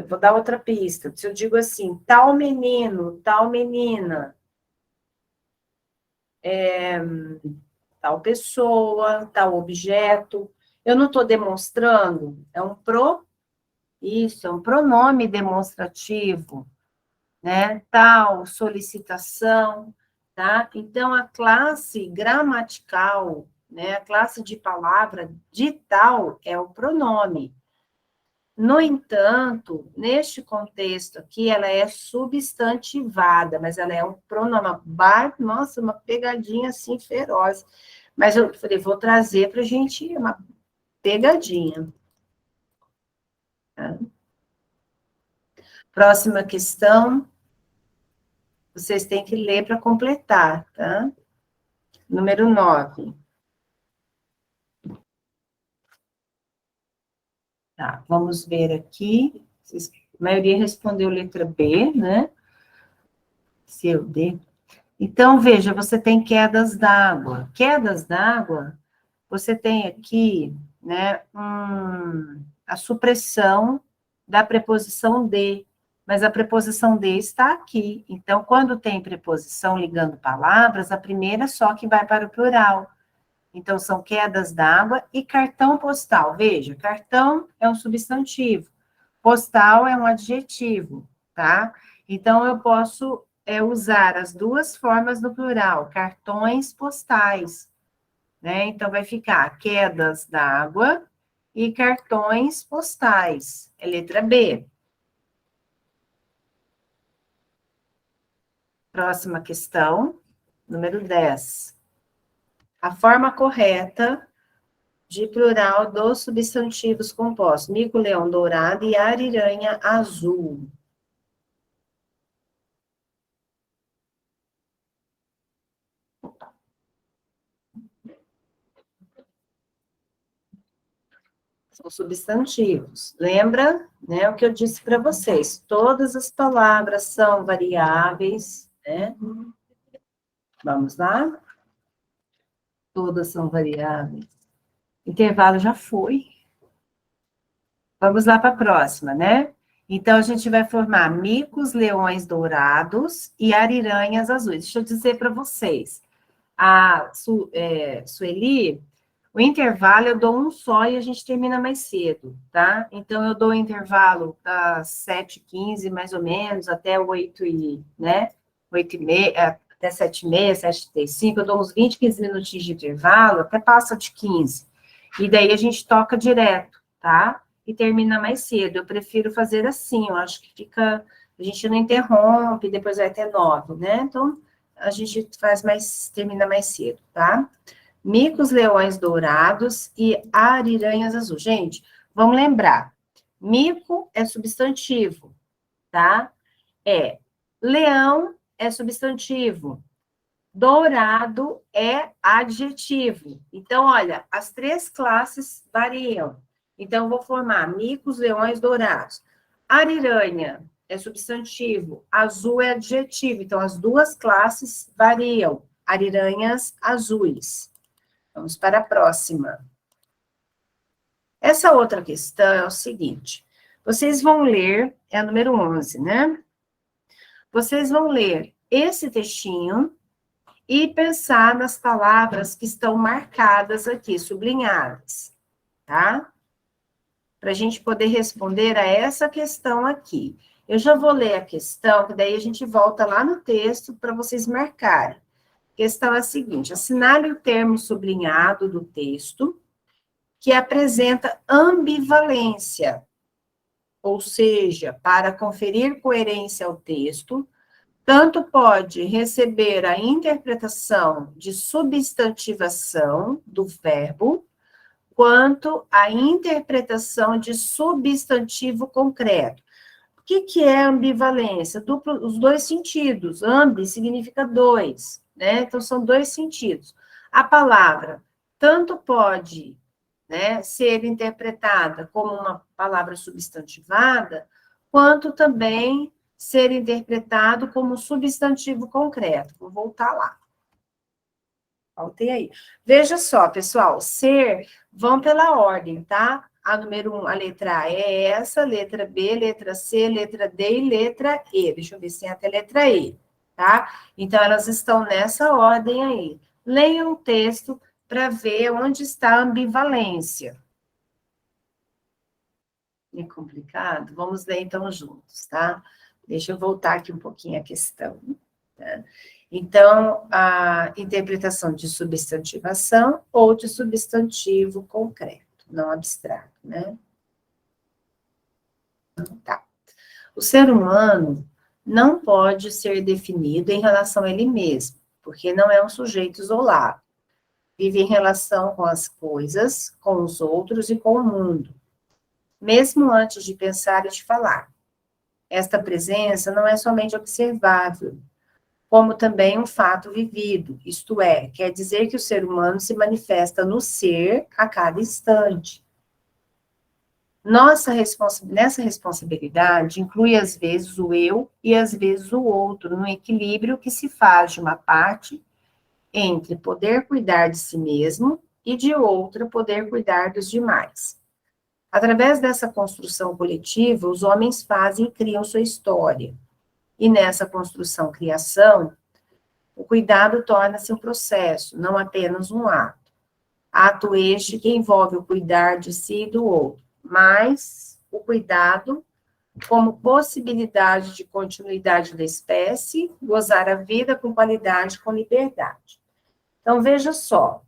Vou dar outra pista. Se eu digo assim, tal menino, tal menina, tal pessoa, tal objeto, eu não estou demonstrando, isso, é um pronome demonstrativo, né? Tal, solicitação, tá? Então, a classe gramatical, né? A classe de palavra de tal é o pronome. No entanto, neste contexto aqui, ela é substantivada, mas ela é um pronome, nossa, uma pegadinha assim feroz. Mas eu falei, vou trazer para a gente uma pegadinha. Tá? Próxima questão, vocês têm que ler para completar, tá? Número 9. Tá, vamos ver aqui. A maioria respondeu letra B, né? C ou D. Então, veja, você tem quedas d'água. Quedas d'água, você tem aqui, né, a supressão da preposição de, mas a preposição de está aqui. Então, quando tem preposição ligando palavras, a primeira só que vai para o plural. Então, são quedas d'água e cartão postal. Veja, cartão é um substantivo, postal é um adjetivo, tá? Então, eu posso usar as duas formas do plural, cartões postais, né? Então, vai ficar quedas d'água e cartões postais. É letra B. Próxima questão, número 10. A forma correta de plural dos substantivos compostos. Mico-leão dourado e ariranha azul. São substantivos. Lembra, né, o que eu disse para vocês? Todas as palavras são variáveis, né? Vamos lá? Todas são variáveis. Intervalo já foi. Vamos lá para a próxima, né? Então, a gente vai formar micos, leões dourados e ariranhas azuis. Deixa eu dizer para vocês. A Sueli, o intervalo eu dou um só e a gente termina mais cedo, tá? Então, eu dou o intervalo das 7h15, mais ou menos, até 8 e, né? 8h30, até 7h30, 7h35, eu dou uns 20, 15 minutinhos de intervalo, até passa de 15. E daí a gente toca direto, tá? E termina mais cedo. Eu prefiro fazer assim, eu acho que fica... A gente não interrompe, depois vai até 9, né? Então, a gente faz mais, termina mais cedo, tá? Micos, leões dourados e ariranhas azuis. Gente, vamos lembrar. Mico é substantivo, tá? Leão é substantivo. Dourado é adjetivo. Então, olha, as 3 classes variam. Então, vou formar micos, leões, dourados. Ariranha é substantivo, azul é adjetivo. Então, as 2 classes variam. Ariranhas azuis. Vamos para a próxima. Essa outra questão é o seguinte. Vocês vão ler, é a número 11, né? Vocês vão ler esse textinho e pensar nas palavras que estão marcadas aqui, sublinhadas, tá? Para a gente poder responder a essa questão aqui. Eu já vou ler a questão, que daí a gente volta lá no texto para vocês marcarem. A questão é a seguinte: assinale o termo sublinhado do texto que apresenta ambivalência, ou seja, para conferir coerência ao texto, tanto pode receber a interpretação de substantivação do verbo, quanto a interpretação de substantivo concreto. O que é ambivalência? Os 2 sentidos. Ambi significa 2, né? Então, são 2 sentidos. A palavra tanto pode, né, ser interpretada como uma palavra substantivada, quanto também ser interpretado como substantivo concreto. Vou voltar lá. Voltei aí. Veja só, pessoal, ser, vão pela ordem, tá? A número 1, a letra A é essa, letra B, letra C, letra D e letra E. Deixa eu ver se tem até letra E, tá? Então, elas estão nessa ordem aí. Leiam o texto para ver onde está a ambivalência. É complicado? Vamos ler, então, juntos, tá? Deixa eu voltar aqui um pouquinho a questão. Tá? Então, a interpretação de substantivação ou de substantivo concreto, não abstrato, né? Tá. O ser humano não pode ser definido em relação a ele mesmo, porque não é um sujeito isolado. Vive em relação com as coisas, com os outros e com o mundo, mesmo antes de pensar e de falar. Esta presença não é somente observável, como também um fato vivido, isto é, quer dizer que o ser humano se manifesta no ser a cada instante. Nessa responsabilidade inclui às vezes o eu e às vezes o outro, no equilíbrio que se faz de uma parte entre poder cuidar de si mesmo e de outra poder cuidar dos demais. Através dessa construção coletiva, os homens fazem e criam sua história. E nessa construção-criação, o cuidado torna-se um processo, não apenas um ato. Ato este que envolve o cuidar de si e do outro, mas o cuidado como possibilidade de continuidade da espécie, gozar a vida com qualidade, com liberdade. Então, veja só,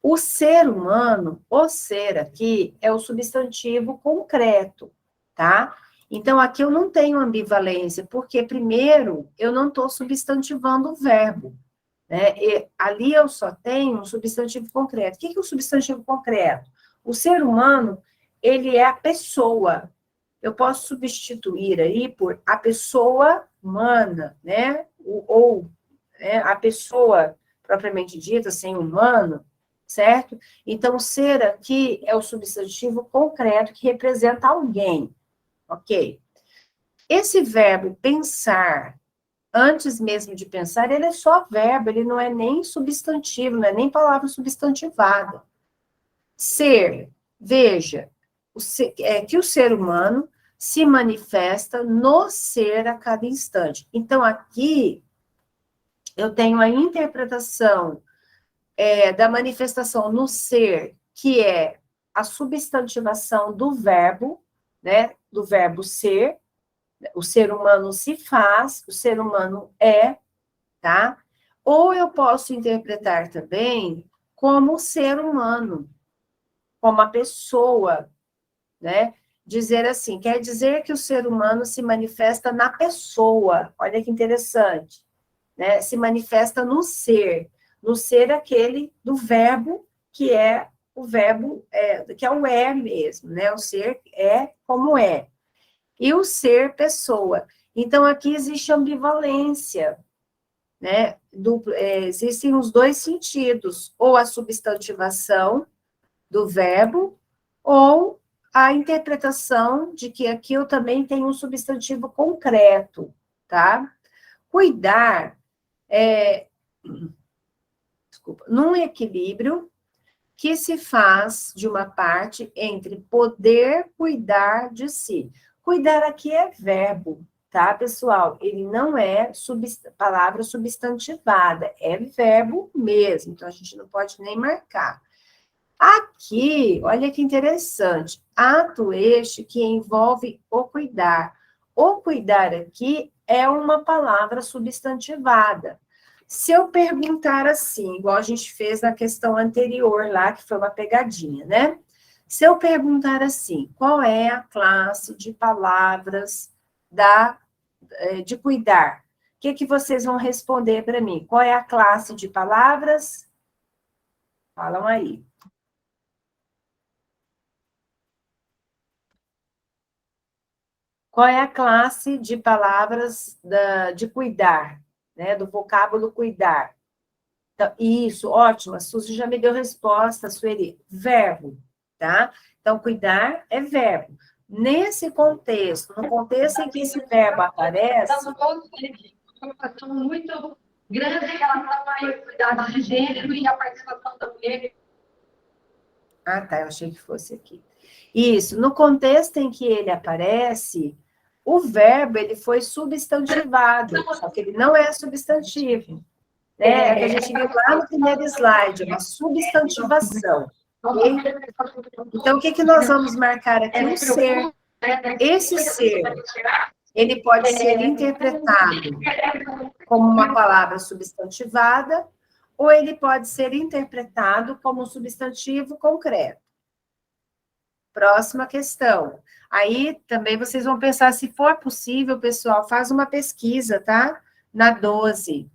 o ser humano, o ser aqui, é o substantivo concreto, tá? Então, aqui eu não tenho ambivalência, porque, primeiro, eu não estou substantivando o verbo, né? E ali eu só tenho um substantivo concreto. O que é o substantivo concreto? O ser humano, ele é a pessoa. Eu posso substituir aí por a pessoa humana, né? Ou né, a pessoa propriamente dita, sem humano, certo? Então, ser aqui é o substantivo concreto que representa alguém, ok? Esse verbo pensar, antes mesmo de pensar, ele é só verbo, ele não é nem substantivo, não é nem palavra substantivada. Ser, veja, que o ser humano se manifesta no ser a cada instante. Então, aqui, eu tenho a interpretação da manifestação no ser, que é a substantivação do verbo, né, do verbo ser, o ser humano se faz, o ser humano é, tá? Ou eu posso interpretar também como o ser humano, como a pessoa, né? Dizer assim, quer dizer que o ser humano se manifesta na pessoa, olha que interessante, né? Se manifesta no ser aquele do verbo, que é o verbo, que é o é mesmo, né? O ser é como é. E o ser pessoa. Então, aqui existe ambivalência, né? Existem os dois sentidos, ou a substantivação do verbo, ou a interpretação de que aqui eu também tenho um substantivo concreto, tá? Cuidar desculpa, num equilíbrio que se faz de uma parte entre poder cuidar de si. Cuidar aqui é verbo, tá, pessoal? Ele não é palavra substantivada, é verbo mesmo, então a gente não pode nem marcar. Aqui, olha que interessante, ato este que envolve o cuidar. O cuidar aqui é uma palavra substantivada. Se eu perguntar assim, igual a gente fez na questão anterior lá, que foi uma pegadinha, né? Se eu perguntar assim, qual é a classe de palavras de cuidar? O que que vocês vão responder para mim? Qual é a classe de palavras? Falam aí. Qual é a classe de palavras de cuidar, né? Do vocábulo cuidar. Então, isso, ótimo. A Suzy já me deu resposta, Sueli. Verbo, tá? Então, cuidar é verbo. Nesse contexto, no contexto em que esse verbo aparece... Estamos todos uma questão muito grande em relação à equidade de gênero e a participação da mulher. Ah, tá, eu achei que fosse aqui. Isso, no contexto em que ele aparece, o verbo, ele foi substantivado, só que ele não é substantivo. Né? É que a gente viu lá no primeiro slide, uma substantivação. Okay? Então, o que, que nós vamos marcar aqui? O ser. Esse ser, ele pode ser interpretado como uma palavra substantivada, ou ele pode ser interpretado como um substantivo concreto. Próxima questão. Aí, também vocês vão pensar, se for possível, pessoal, faz uma pesquisa, tá? Na 12.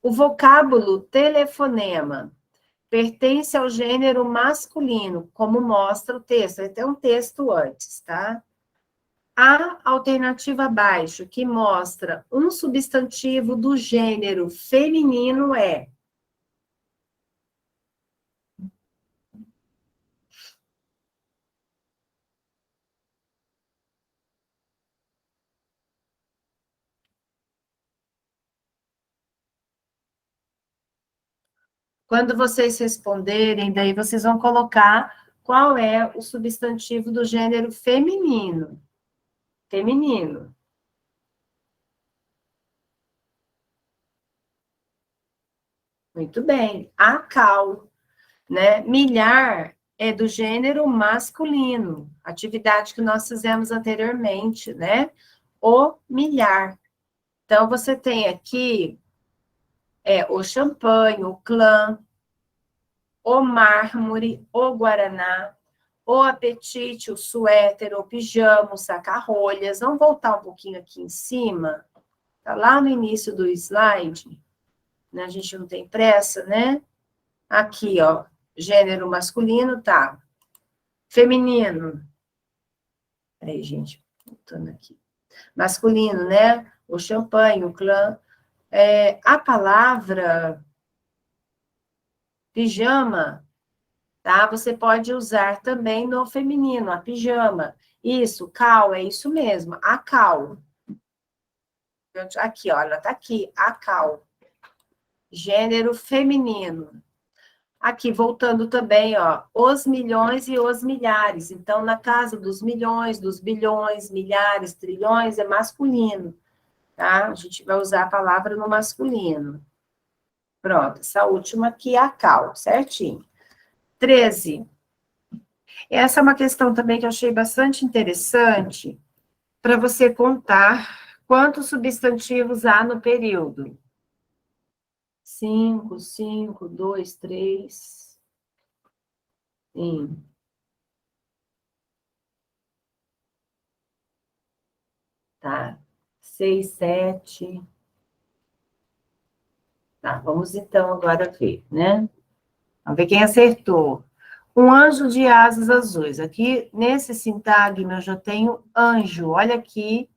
O vocábulo telefonema pertence ao gênero masculino, como mostra o texto. Vai ter um texto antes, tá? A alternativa abaixo, que mostra um substantivo do gênero feminino, é... Quando vocês responderem, daí vocês vão colocar qual é o substantivo do gênero feminino. Feminino. Muito bem. Acal, né? Milhar é do gênero masculino, atividade que nós fizemos anteriormente, né? O milhar. Então, você tem aqui o champanhe, o clã, o mármore, o guaraná, o apetite, o suéter, o pijama, o saca-rolhas. Vamos voltar um pouquinho aqui em cima. Tá lá no início do slide, né? A gente não tem pressa, né? Aqui, ó, gênero masculino, tá. Feminino. Peraí, gente, voltando aqui. Masculino, né? O champanhe, o clã. A palavra pijama, tá? Você pode usar também no feminino, a pijama. Isso, cal, é isso mesmo, a cal. Aqui, olha, tá aqui, a cal. Gênero feminino. Aqui, voltando também, ó, os milhões e os milhares. Então, na casa dos milhões, dos bilhões, milhares, trilhões, é masculino, tá? A gente vai usar a palavra no masculino. Pronto, essa última aqui é a cal, certinho. 13. Essa é uma questão também que eu achei bastante interessante para você contar quantos substantivos há no período. 5, 5, 2, 3. Sim. Tá. 6, 7. Tá, vamos então agora ver, né? Vamos ver quem acertou. Um anjo de asas azuis. Aqui, nesse sintagma, eu já tenho anjo. Olha aqui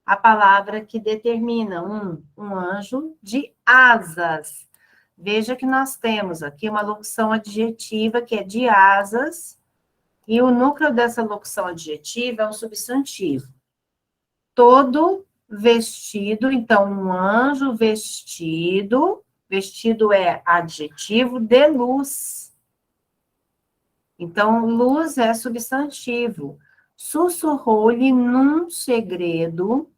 a palavra que determina um anjo de asas. Veja que nós temos aqui uma locução adjetiva, que é de asas, e o núcleo dessa locução adjetiva é um substantivo. Todo vestido, então, um anjo vestido, vestido é adjetivo de luz. Então, luz é substantivo. Sussurrou-lhe num segredo,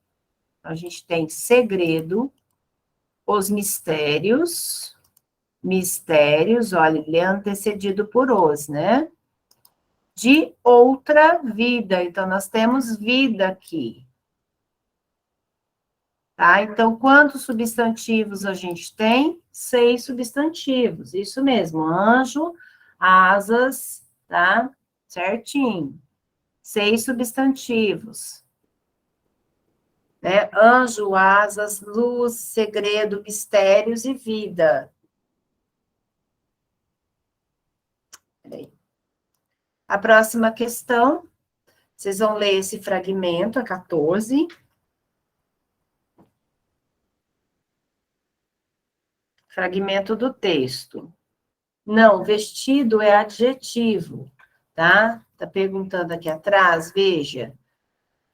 a gente tem segredo, os mistérios, olha, ele é antecedido por os, né? De outra vida, então nós temos vida aqui. Tá? Então, quantos substantivos a gente tem? 6 substantivos, isso mesmo, anjo, asas, tá? Certinho. 6 substantivos. Né? Anjo, asas, luz, segredo, mistérios e vida. Peraí. A próxima questão, vocês vão ler esse fragmento, a 14. Fragmento do texto. Não, vestido é adjetivo, tá? Tá perguntando aqui atrás, veja.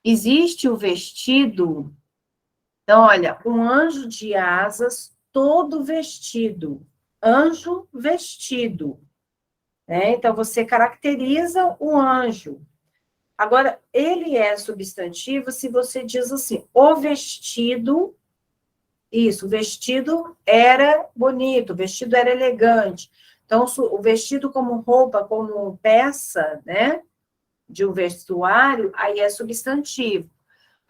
Existe o vestido. Então, olha, um anjo de asas todo vestido. Anjo vestido. Né? Então, você caracteriza o anjo. Agora, ele é substantivo se você diz assim, o vestido. Isso, o vestido era bonito, o vestido era elegante. Então, o vestido como roupa, como peça, né, de um vestuário, aí é substantivo.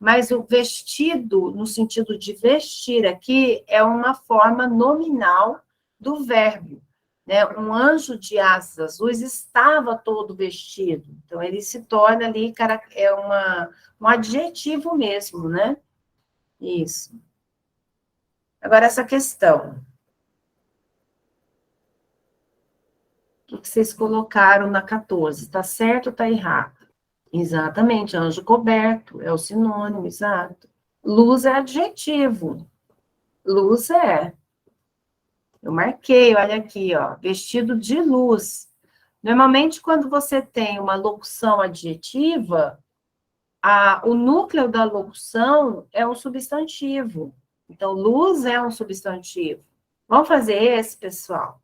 Mas o vestido, no sentido de vestir aqui, é uma forma nominal do verbo. Né? Um anjo de asas azuis estava todo vestido. Então, ele se torna ali, é um adjetivo mesmo, né? Isso. Agora, essa questão. O que vocês colocaram na 14? Está certo ou está errado? Exatamente, anjo coberto, é o sinônimo, exato. Luz é adjetivo. Luz é. Eu marquei, olha aqui, ó, vestido de luz. Normalmente, quando você tem uma locução adjetiva, o núcleo da locução é um substantivo. Então, luz é um substantivo. Vamos fazer esse, pessoal.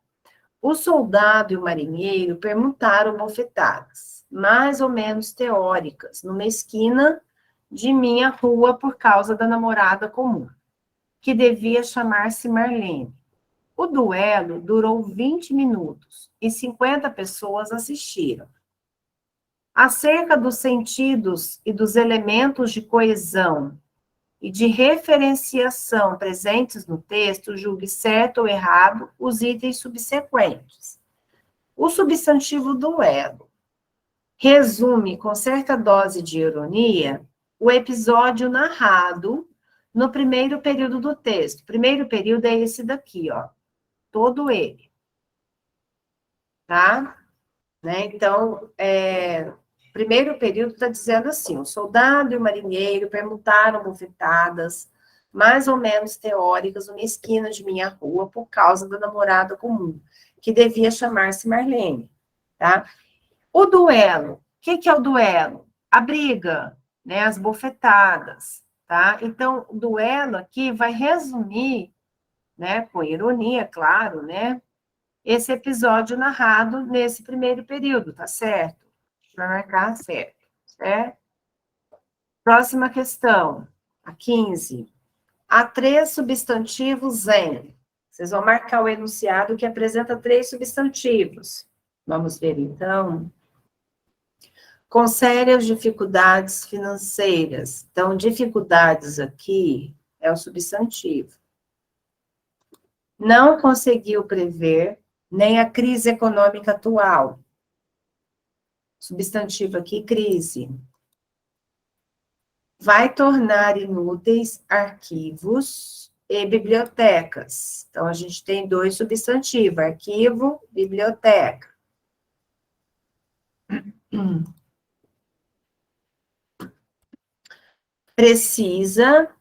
O soldado e o marinheiro permutaram bofetadas, mais ou menos teóricas, numa esquina de minha rua por causa da namorada comum, que devia chamar-se Marlene. O duelo durou 20 minutos e 50 pessoas assistiram. Acerca dos sentidos e dos elementos de coesão e de referenciação presentes no texto, julgue certo ou errado os itens subsequentes. O substantivo duelo resume com certa dose de ironia o episódio narrado no primeiro período do texto. O primeiro período é esse daqui, ó. Todo ele. Tá? Né? Então, primeiro período está dizendo assim, o soldado e o marinheiro permutaram bofetadas, mais ou menos teóricas, numa esquina de minha rua, por causa da namorada comum, que devia chamar-se Marlene, tá? O duelo, o que é o duelo? A briga, né, as bofetadas, tá? Então, o duelo aqui vai resumir, né, com ironia, claro, né, esse episódio narrado nesse primeiro período, tá certo? Vai marcar certo, certo? Próxima questão, a 15. Há 3 substantivos em. Vocês vão marcar o enunciado que apresenta 3 substantivos. Vamos ver, então. Com sérias dificuldades financeiras. Então, dificuldades aqui é o substantivo. Não conseguiu prever nem a crise econômica atual. Substantivo aqui, crise. Vai tornar inúteis arquivos e bibliotecas. Então, a gente tem 2 substantivos, arquivo, biblioteca. Precisa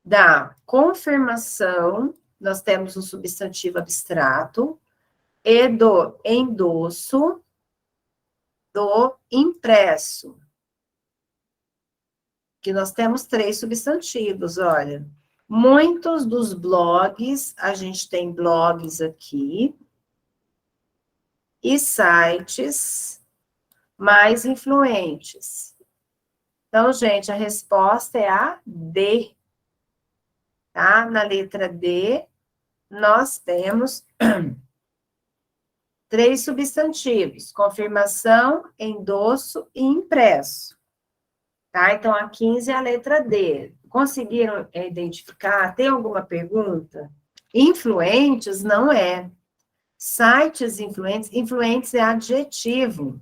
da confirmação, nós temos um substantivo abstrato, e do endosso do impresso. Que nós temos 3 substantivos, olha. Muitos dos blogs, a gente tem blogs aqui, e sites mais influentes. Então, gente, a resposta é a D. Tá? Na letra D, nós temos 3 substantivos: confirmação, endosso e impresso. Tá? Então, a 15 é a letra D. Conseguiram identificar? Tem alguma pergunta? Influentes não é. Sites influentes, influentes é adjetivo.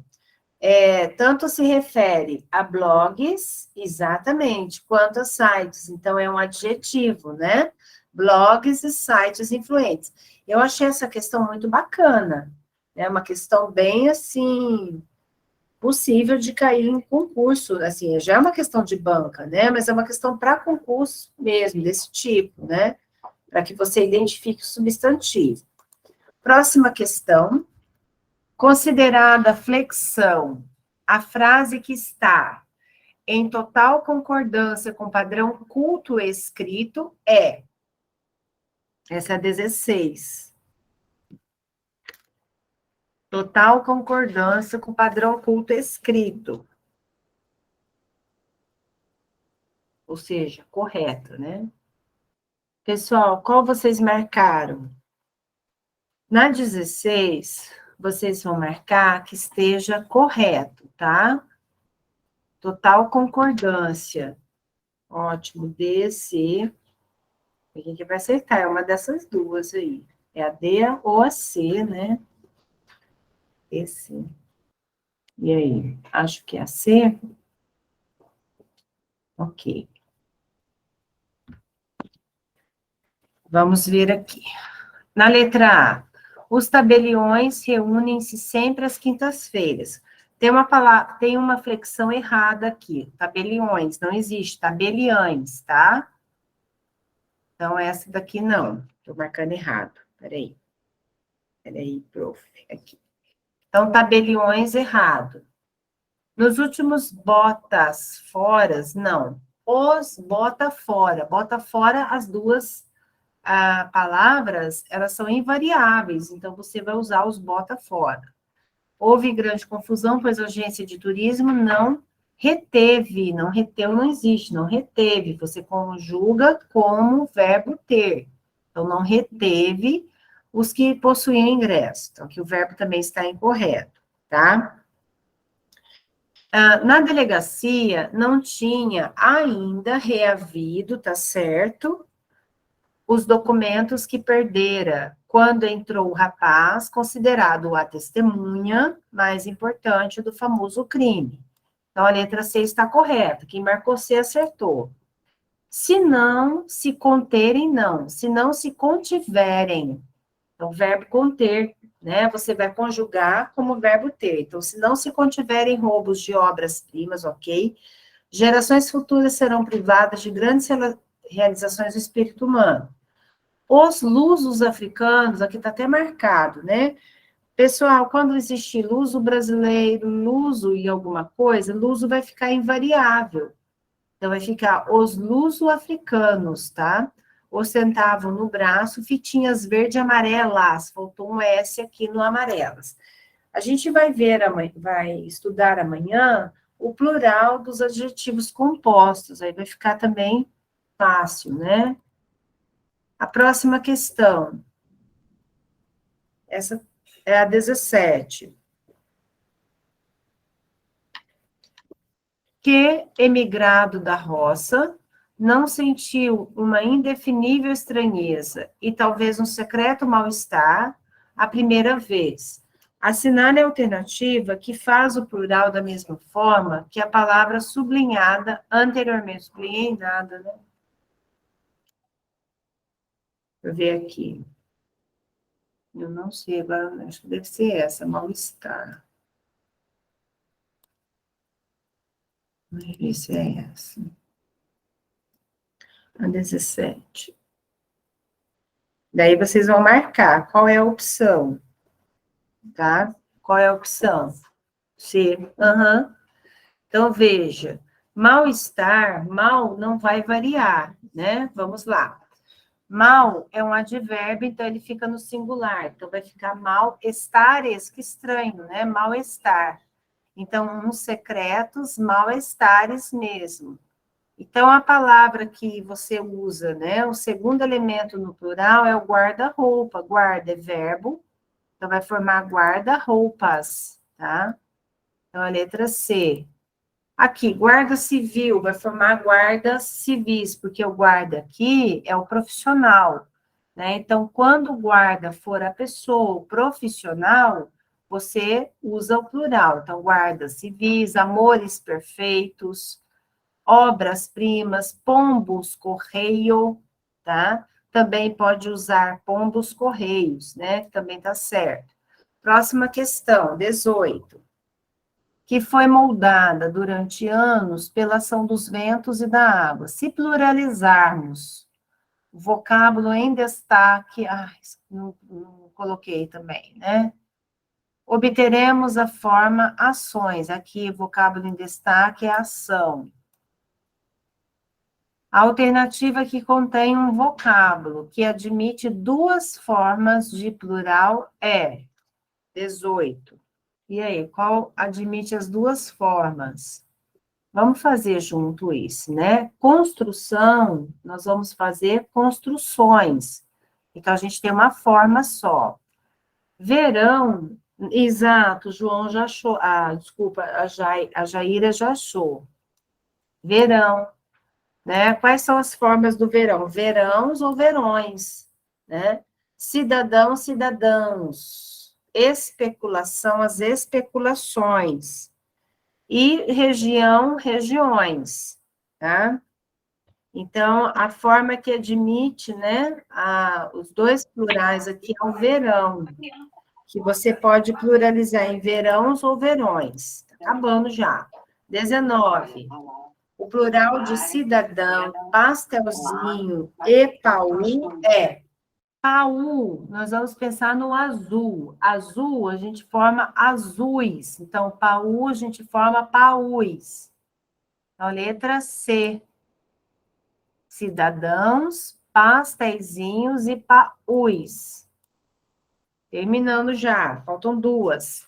Tanto se refere a blogs, exatamente, quanto a sites. Então, é um adjetivo, né? Blogs e sites influentes. Eu achei essa questão muito bacana. É uma questão bem, assim, possível de cair em concurso. Assim, já é uma questão de banca, né? Mas é uma questão para concurso mesmo, desse tipo, né? Para que você identifique o substantivo. Próxima questão. Considerada flexão, a frase que está em total concordância com o padrão culto escrito é. Essa é a 16. Total concordância com o padrão culto escrito. Ou seja, correto, né? Pessoal, qual vocês marcaram? Na 16, vocês vão marcar que esteja correto, tá? Total concordância. Ótimo, D, C. Quem que vai acertar? É uma dessas duas aí. É a D ou a C, né? Esse. E aí? Acho que é a C. Ok. Vamos ver aqui. Na letra A, os tabeliões reúnem-se sempre às quintas-feiras. Tem uma palavra, tem uma flexão errada aqui. Tabeliões, não existe. Tabeliães, tá? Então, essa daqui não. Estou marcando errado. Peraí. Peraí, prof. Aqui. Então, tabeliões errado. Nos últimos botas foras, não. Os bota fora as duas palavras, elas são invariáveis, então você vai usar os bota fora. Houve grande confusão, pois a agência de turismo não reteve, não reteu, não existe, não reteve, você conjuga como verbo ter. Então, não reteve os que possuíam ingresso. Então, aqui o verbo também está incorreto, tá? Na delegacia, não tinha ainda reavido, tá certo? os documentos que perdera quando entrou o rapaz, considerado a testemunha mais importante do famoso crime. Então, a letra C está correta. Quem marcou C acertou. Se não se conterem, não. Se não se contiverem. Então, verbo conter, né? Você vai conjugar como verbo ter. Então, se não se contiverem roubos de obras-primas, ok? Gerações futuras serão privadas de grandes realizações do espírito humano. Os lusos africanos, aqui está até marcado, né? Pessoal, quando existir luso brasileiro, luso e alguma coisa, luso vai ficar invariável. Então, vai ficar os luso-africanos, tá? Ostentavam no braço fitinhas verde e amarelas. Faltou um S aqui no amarelas. A gente vai ver, vai estudar amanhã o plural dos adjetivos compostos. Aí vai ficar também fácil, né? A próxima questão. Essa é a 17. Que, emigrado da roça, não sentiu uma indefinível estranheza e talvez um secreto mal-estar a primeira vez. Assinale a alternativa que faz o plural da mesma forma que a palavra sublinhada anteriormente. Sublinhei nada, né? Deixa eu ver aqui. Eu não sei, agora acho que deve ser essa, mal-estar. Vamos ver se é essa. A 17. Daí vocês vão marcar qual é a opção, tá? Qual é a opção? C. Aham. Então, veja, mal-estar, mal não vai variar, né? Vamos lá. Mal é um advérbio, então ele fica no singular. Então, vai ficar mal-estares, que estranho, né? Mal-estar. Então, uns secretos, mal-estares mesmo. Então, a palavra que você usa, né? O segundo elemento no plural é o guarda-roupa. Guarda é verbo, então vai formar guarda-roupas, tá? Então, a letra C. Aqui, guarda civil, vai formar guardas civis, porque o guarda aqui é o profissional, né? Então, quando o guarda for a pessoa, o profissional, você usa o plural. Então, guardas civis, amores perfeitos, obras-primas, pombos correio, tá? Também pode usar pombos correios, né? Também tá certo. Próxima questão, 18. Que foi moldada durante anos pela ação dos ventos e da água. Se pluralizarmos o vocábulo em destaque, não coloquei também, né? Obteremos a forma ações. Aqui, vocábulo em destaque é ação. A alternativa que contém um vocábulo que admite duas formas de plural é 18. E aí, qual admite as duas formas? Vamos fazer junto isso, né? Construção, nós vamos fazer construções. Então, a gente tem uma forma só. Verão, exato, João já achou. Desculpa, a Jaira já achou. Verão. Né? Quais são as formas do verão? Verãos ou verões, né? Cidadão, cidadãos. Especulação, as especulações. E região, regiões, tá? Então, a forma que admite, né, os dois plurais aqui é o verão, que você pode pluralizar em verãos ou verões. Tá acabando já. 19. O plural de cidadão, pastelzinho e paú é paú. Nós vamos pensar no azul. Azul, a gente forma azuis. Então, paú, a gente forma paús. Então, letra C. Cidadãos, pastelzinhos e paús. Terminando já, faltam duas.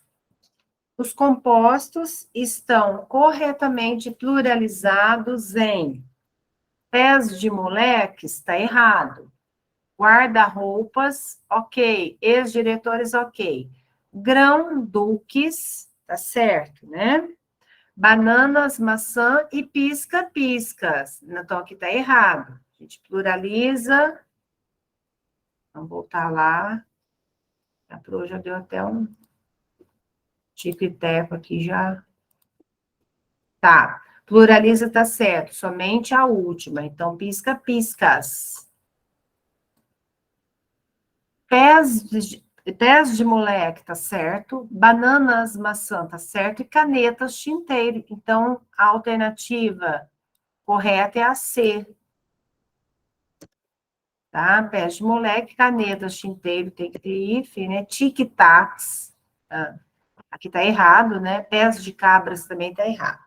Os compostos estão corretamente pluralizados em pés de moleques, está errado. Guarda-roupas, ok. Ex-diretores, ok. Grão-duques, tá certo, né? Bananas, maçã e pisca-piscas. Então, aqui está errado. A gente pluraliza Vamos voltar lá. A Pro já deu até um tico e teco aqui já. Tá. Pluraliza tá certo, somente a última. Então, pisca, piscas. Pés de moleque, tá certo. Bananas, maçã, tá certo. E canetas, tinteiro. Então, a alternativa correta é a C. Tá? Pés de moleque, canetas, tinteiro, tem que ter if, né? Tic-tacs. Aqui tá errado, né? Pés de cabras também tá errado.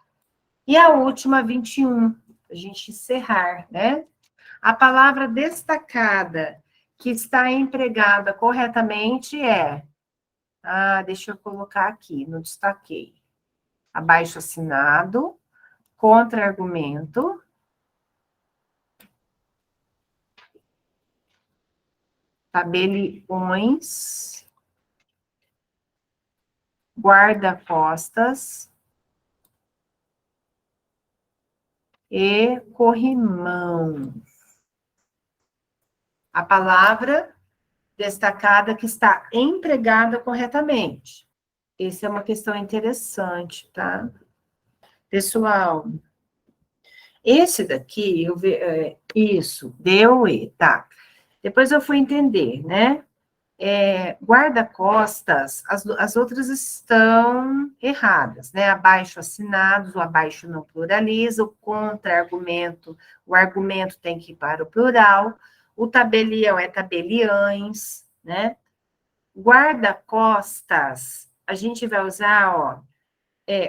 E a última, 21, a gente encerrar, né? A palavra destacada que está empregada corretamente é... deixa eu colocar aqui, não destaquei. Abaixo-assinado, contra-argumento, tabeliões, guarda-costas e corrimão. A palavra destacada que está empregada corretamente. Essa é uma questão interessante, tá? Pessoal, esse daqui, isso, deu e, tá. Depois eu fui entender, né? Guarda-costas, as outras estão erradas, né? Abaixo assinados, o abaixo não pluraliza, o contra-argumento, o argumento tem que ir para o plural, o tabelião é tabeliães, né? Guarda-costas, a gente vai usar, ó,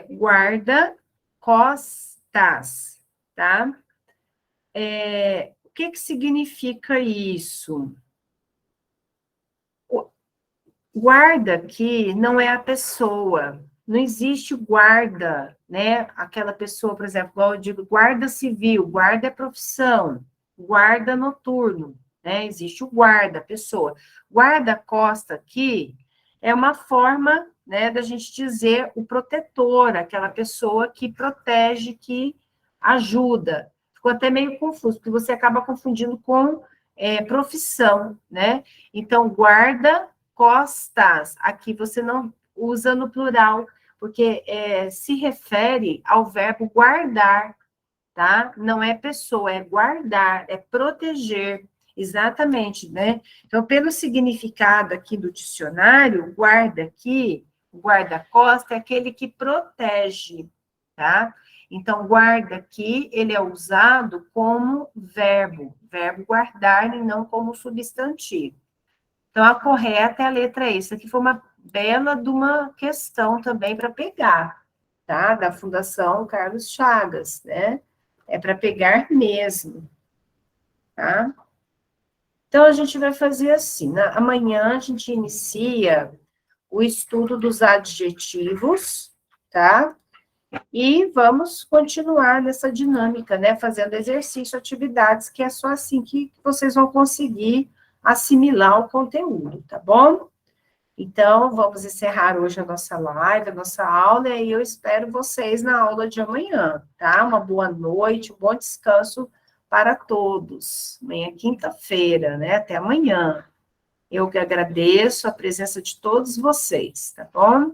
guarda-costas, tá? O que significa isso? Guarda aqui não é a pessoa, não existe guarda, né? Aquela pessoa, por exemplo, igual eu digo, guarda civil, guarda é profissão, guarda noturno, né? Existe o guarda, a pessoa. Guarda-costa aqui é uma forma, né, da gente dizer o protetor, aquela pessoa que protege, que ajuda. Ficou até meio confuso, porque você acaba confundindo com profissão, né? Então, guarda costas, aqui você não usa no plural, porque se refere ao verbo guardar, tá? Não é pessoa, é guardar, é proteger, exatamente, né? Então, pelo significado aqui do dicionário, guarda aqui, guarda-costa é aquele que protege, tá? Então, guarda aqui, ele é usado como verbo guardar e não como substantivo. Então, a correta é a letra E. Isso aqui foi uma bela de uma questão também para pegar, tá? Da Fundação Carlos Chagas, né? É para pegar mesmo, tá? Então, a gente vai fazer assim, amanhã a gente inicia o estudo dos adjetivos, tá? E vamos continuar nessa dinâmica, né? Fazendo exercício, atividades, que é só assim que vocês vão conseguir assimilar o conteúdo, tá bom? Então, vamos encerrar hoje a nossa live, a nossa aula, e eu espero vocês na aula de amanhã, tá? Uma boa noite, um bom descanso para todos. Amanhã é quinta-feira, né? Até amanhã. Eu que agradeço a presença de todos vocês, tá bom?